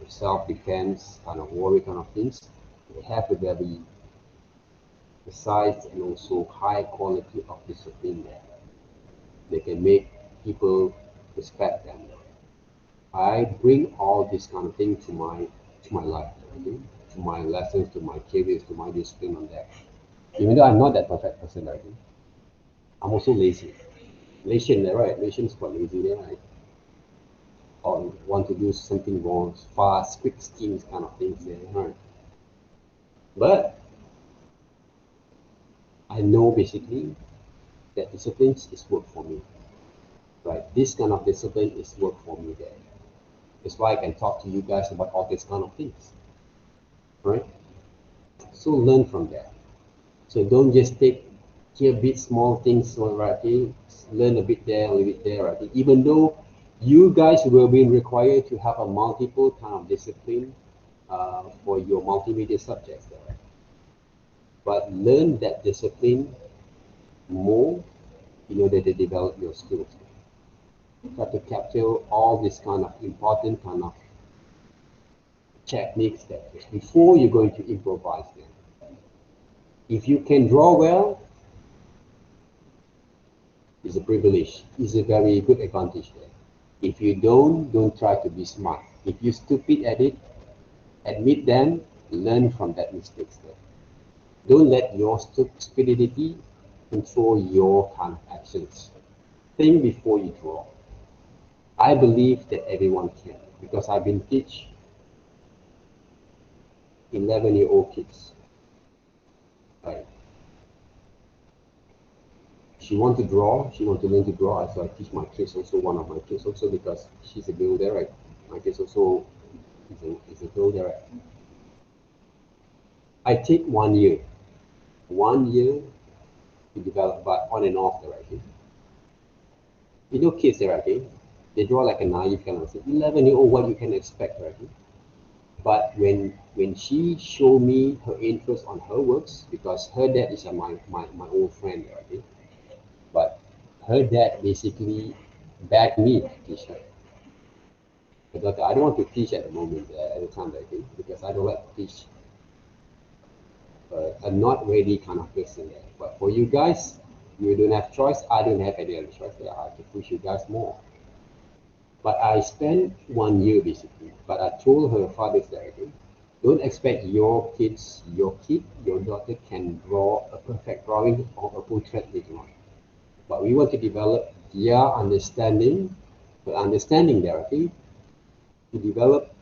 self-defense kind of warrior kind of things. They have a very precise and also high quality of discipline there. They can make people respect them. I bring all this kind of thing to my life, okay? To my lessons, to my careers, to my discipline on that. Even though I'm not that perfect person, right? I'm also lazy. Malaysian, right? Malaysian is quite lazy, right? Or want to do something more fast, quick schemes kind of things there, right? But I know basically that discipline is work for me, right? This kind of discipline is work for me there. That's why I can talk to you guys about all these kind of things, right? So learn from that. So don't just take here bit small things, right? Learn a bit there, a little bit there, right? Even though you guys will be required to have a multiple kind of discipline for your multimedia subjects there, right? But learn that discipline more in order to develop your skills. Try to capture all this kind of important kind of techniques that before you're going to improvise them. If you can draw well, it's a privilege. It's a very good advantage there. If you don't try to be smart. If you're stupid at it, admit them, learn from that mistakes there. Don't let your stupidity control your kind of actions. Think before you draw. I believe that everyone can because I've been teach 11-year-old kids. Right. She want to draw, she want to learn to draw, so I teach my kids also, one of my kids also, because she's a girl there, right? My kids also is a girl there, right? I take 1 year. 1 year to develop, but on and off there, right? You know kids there, right? They draw like a naive kind of thing. 11-year-old, what you can expect, right? But when she showed me her interest on her works, because her dad is my old friend, right? But her dad basically begged me to teach her. Because I don't want to teach at the moment, at the time, I think, because I don't like to teach a not ready kind of person there. But for you guys, you don't have choice. I don't have any other choice. I have to push you guys more. But I spent 1 year basically. But I told her father that, okay, don't expect your kids, your kid, your daughter can draw a perfect drawing or a portrait later on. But we want to develop their understanding, the understanding there, okay, to develop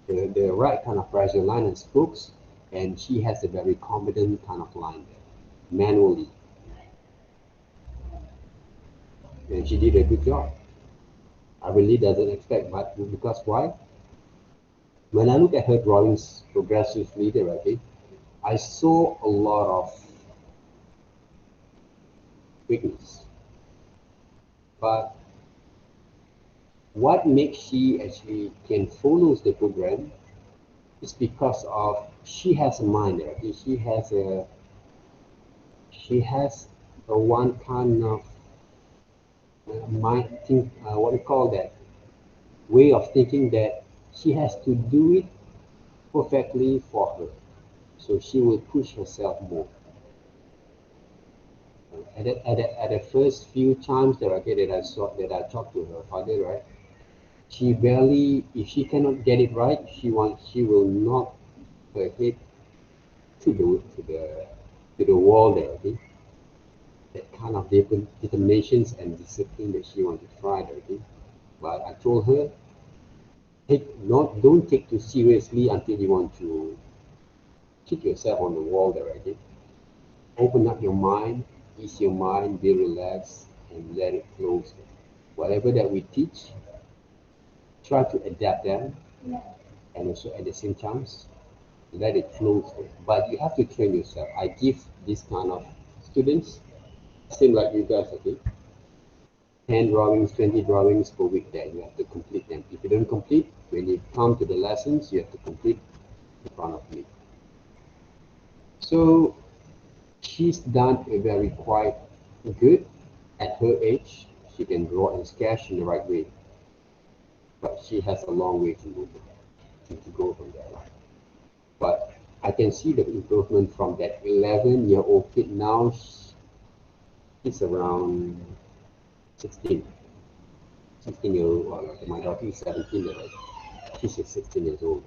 the right kind of pressure line and strokes, and she has a very confident kind of line there, manually. And she did a good job. I really doesn't expect, but because why? When I look at her drawings progressively there, okay, I saw a lot of weakness. But what makes she actually can follow the program is because of she has a mind there. Okay? She has a one kind of mind think what we call that way of thinking that she has to do it perfectly for her. So she will push herself more. At the first few times that I talked to her father, right? She barely, if she cannot get it right, she will knock her head to the wall there. Okay? That kind of determinations and discipline that she wants to try there. Okay? But I told her, don't take too seriously until you want to kick yourself on the wall there. Okay? Open up your mind, ease your mind, be relaxed, and let it flow. Whatever that we teach, try to adapt them, and also at the same time, let it flow through. But you have to train yourself. I give this kind of students, same like you guys, okay? 10 drawings, 20 drawings per week that you have to complete them. If you don't complete, when you come to the lessons, you have to complete in front of me. So she's done a very quite good at her age. She can draw and sketch in the right way. But she has a long way to go from there. But I can see the improvement from that 11-year-old kid. Now she's around 16. 16 years old. Well, my daughter is 17 years old. She's 16 years old.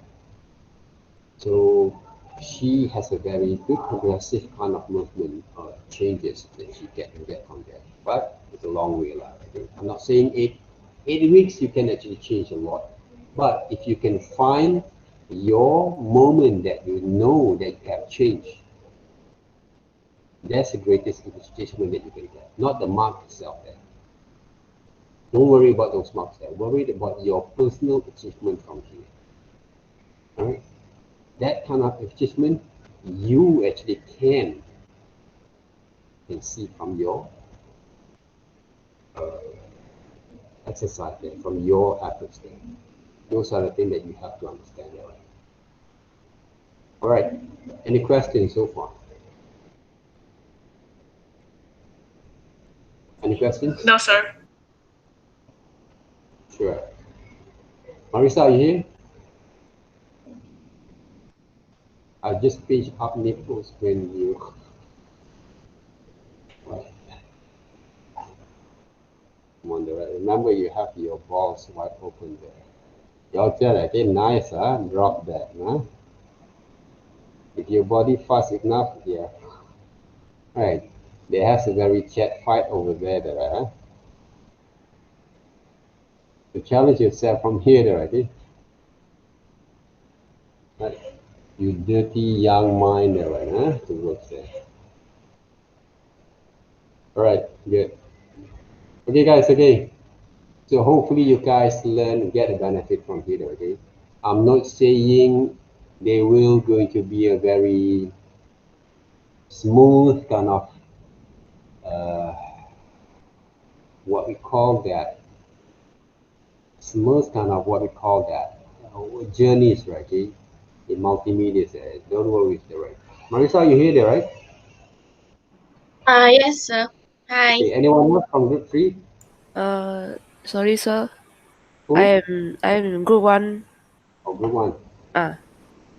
So she has a very good progressive kind of movement changes that she can get from there. But it's a long way. I'm not saying 8 weeks you can actually change a lot. But if you can find your moment that you know that you have changed, that's the greatest achievement that you can get, not the mark itself there. Don't worry about those marks there. Worry about your personal achievement from here. All right? That kind of achievement you actually can see from your exercise there, from your efforts there. Those are the things that you have to understand. All right. Any questions so far? Any questions? No, sir. Sure. Marisa, are you here? I just pinch up nipples when you. Wonder. Remember, you have your balls wide open there. Y'all tell that, okay, nice, huh? Drop that, huh? If your body fast enough, yeah. Right. There has a very chat fight over there, huh? To challenge yourself from here, okay? Right. You dirty young mind there, right? Huh? To work there. All right, good. Okay, guys. Okay. So hopefully you guys learn, get a benefit from here. Okay. I'm not saying they will going to be a very smooth kind of uh, what we call that smooth kind of what we call that journeys, right? Okay, in multimedia. Don't worry, right? Marisa, you hear there, right? Yes, sir. Hi. Okay. Anyone else from group three? Uh, sorry, sir. Who? I am in group one. Oh, group one.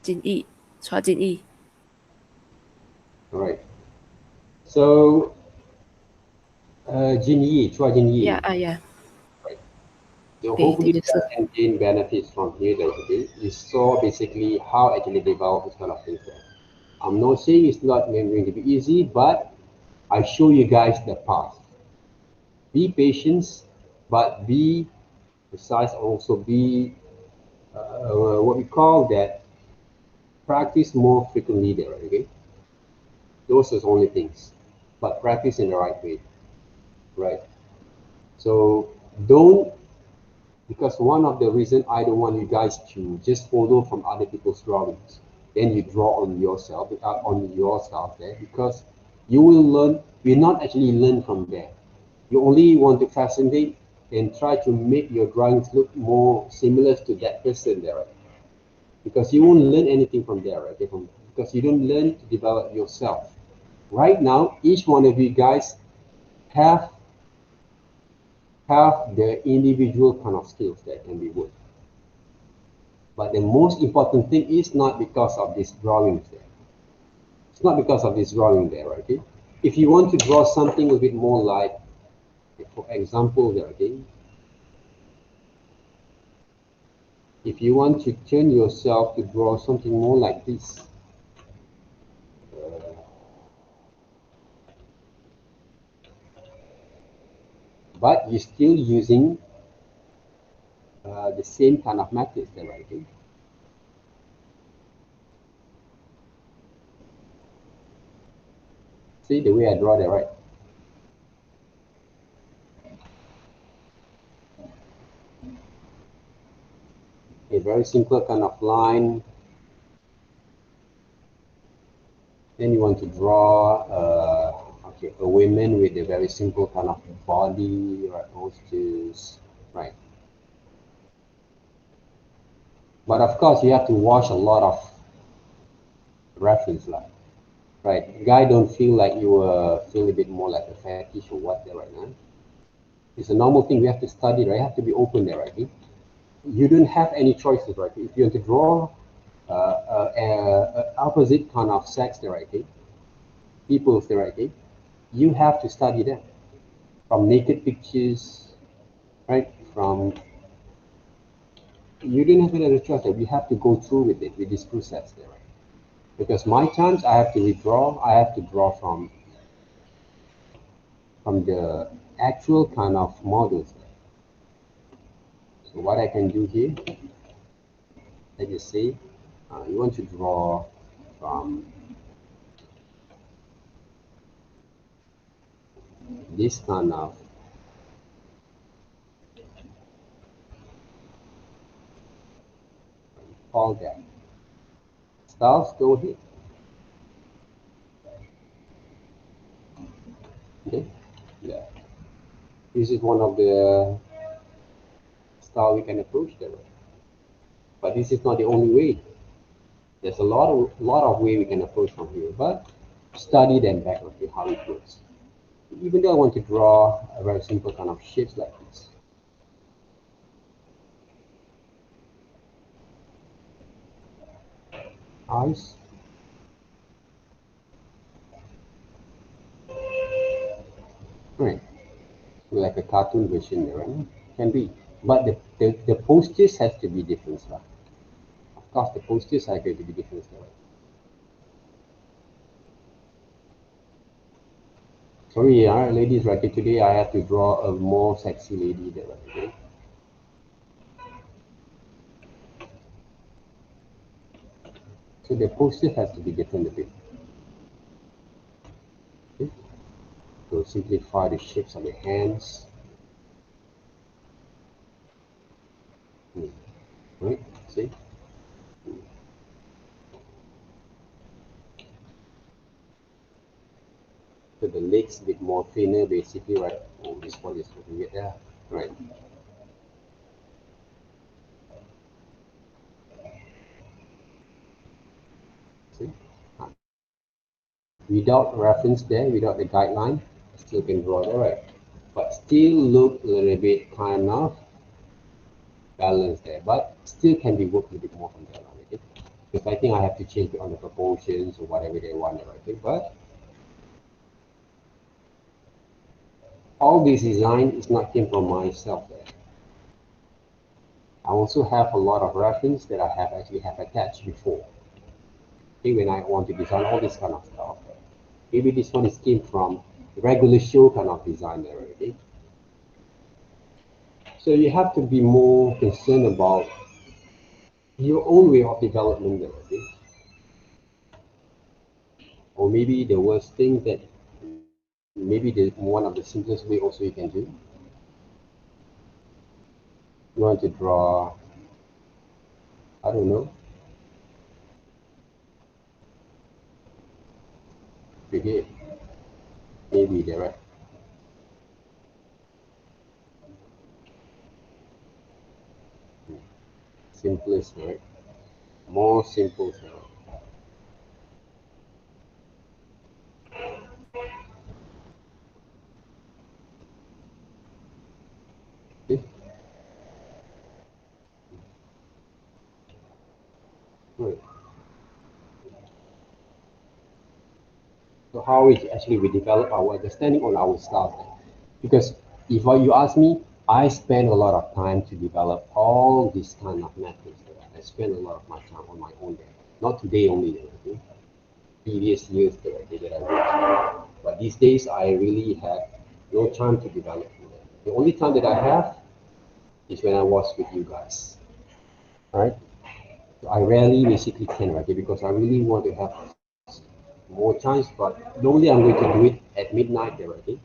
Jin Yi, Chua Jin Yi. All right. So, Jin Yi, Chua Jin Yeah, Yi. yeah. Right. So Okay, hopefully thank you, you sir. guys can gain benefits from here. That okay, you saw basically how actually develop this kind of things. There. I'm not saying it's not going to be easy, but I show you guys the path. Be patient, but be precise. Also be what we call that practice more frequently. There, okay. Those are the only things, but practice in the right way, right? So don't, because one of the reason I don't want you guys to just follow from other people's drawings, then you draw on yourself there, because you will learn, you not actually learn from there. You only want to fascinate and try to make your drawings look more similar to that person there, right? Because you won't learn anything from there, right? Because you don't learn to develop yourself. Right now, each one of you guys have the individual kind of skills that can be worked. But the most important thing is not because of this drawing there. It's not because of this drawing there, okay? If you want to draw something a bit more like, for example, there, okay? If you want to turn yourself to draw something more like this, but you're still using the same kind of methods there, okay? See the way I draw there, right? A very simple kind of line. Then you want to draw a woman with a very simple kind of body, right? Postures, right? But of course, you have to watch a lot of reference, like, right? Guy don't feel like you feel a bit more like a fetish or what there right now. It's a normal thing. We have to study, right? You have to be open there, right? You don't have any choices, right? If you want to draw opposite kind of sex there, right? People's there, right? You have to study them from naked pictures, right? From you didn't have any other choice. We have to go through with this process there, right? Because my times I have to withdraw. I have to draw from the actual kind of models. So what I can do here, let's just say, you want to draw from this kind of call that styles. Go ahead. Okay, yeah. This is one of the style we can approach there, but this is not the only way. There's a lot of way we can approach from here, but study them back, okay, how it works. Even though I want to draw a very simple kind of shapes like this. Eyes. Right. Like a cartoon version, right? Can be. But the postures has to be different, right? Of course, the postures are going to be different, right? Sorry, ladies, right? Today I have to draw a more sexy lady there, right? Okay? So the posture has to be different a bit. Okay. So simplify the shapes of the hands. Right? See? So the legs a bit more thinner, basically, right? Oh, this one is weird there. Right. See? Without reference there, without the guideline, still can draw there, right? But still look a little bit kind of balanced there, but still can be worked a little bit more from there, okay? Because I think I have to change it on the proportions or whatever they want there, okay? But all this design is not came from myself there. I also have a lot of reference that I have actually have attached before. Okay, when I want to design all this kind of stuff. Maybe this one is came from regular show kind of design there, okay? So you have to be more concerned about your own way of development there, okay? Or maybe the worst thing that maybe the one of the simplest way also you can do. You want to draw, I don't know, figure maybe there, right? Simplest, right? More simple, right? Okay. Right. So how is actually we develop our understanding on our style? Because if you ask me, I spend a lot of time to develop all these kind of methods. I spend a lot of my time on my own there. Not today only, okay? Previous years there, okay, that I worked. But these days I really have no time to develop. The only time that I have is when I was with you guys. Right? So I rarely basically can, right? Because I really want to have more chance, but normally I'm going to do it at midnight there, okay?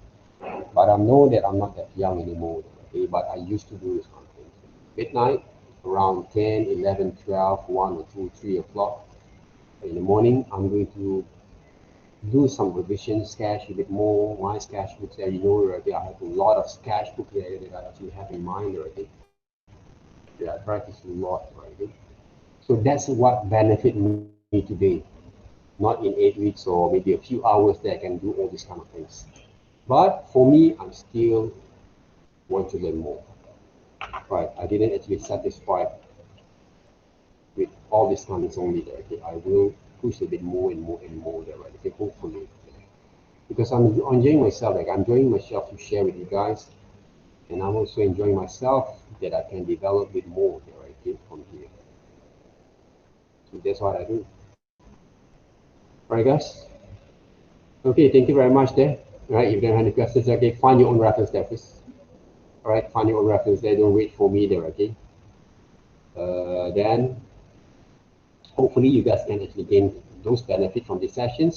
But I know that I'm not that young anymore, okay? But I used to do this kind of thing. Midnight, around 10, 11, 12, 1 or 2, 3 o'clock in the morning, I'm going to do some revision, sketch a bit more. My sketchbooks there, you know, already I have a lot of sketchbooks there that I actually have in mind already. Yeah, I practice a lot already. So that's what benefit me today. Not in 8 weeks or maybe a few hours that I can do all these kind of things. But for me, I'm still want to learn more. Right? I didn't actually satisfy with all these comments only there. Okay? I will push a bit more and more and more there, right? Okay, hopefully. Because I'm enjoying myself, like I'm enjoying myself to share with you guys, and I'm also enjoying myself that I can develop with more there, right? Okay, from here. So that's what I do. Alright guys. Okay, thank you very much there. Alright, if you don't have any questions, okay, find your own reference there first. Alright, find your own reference there, don't wait for me there, okay? Then hopefully you guys can actually gain those benefits from these sessions.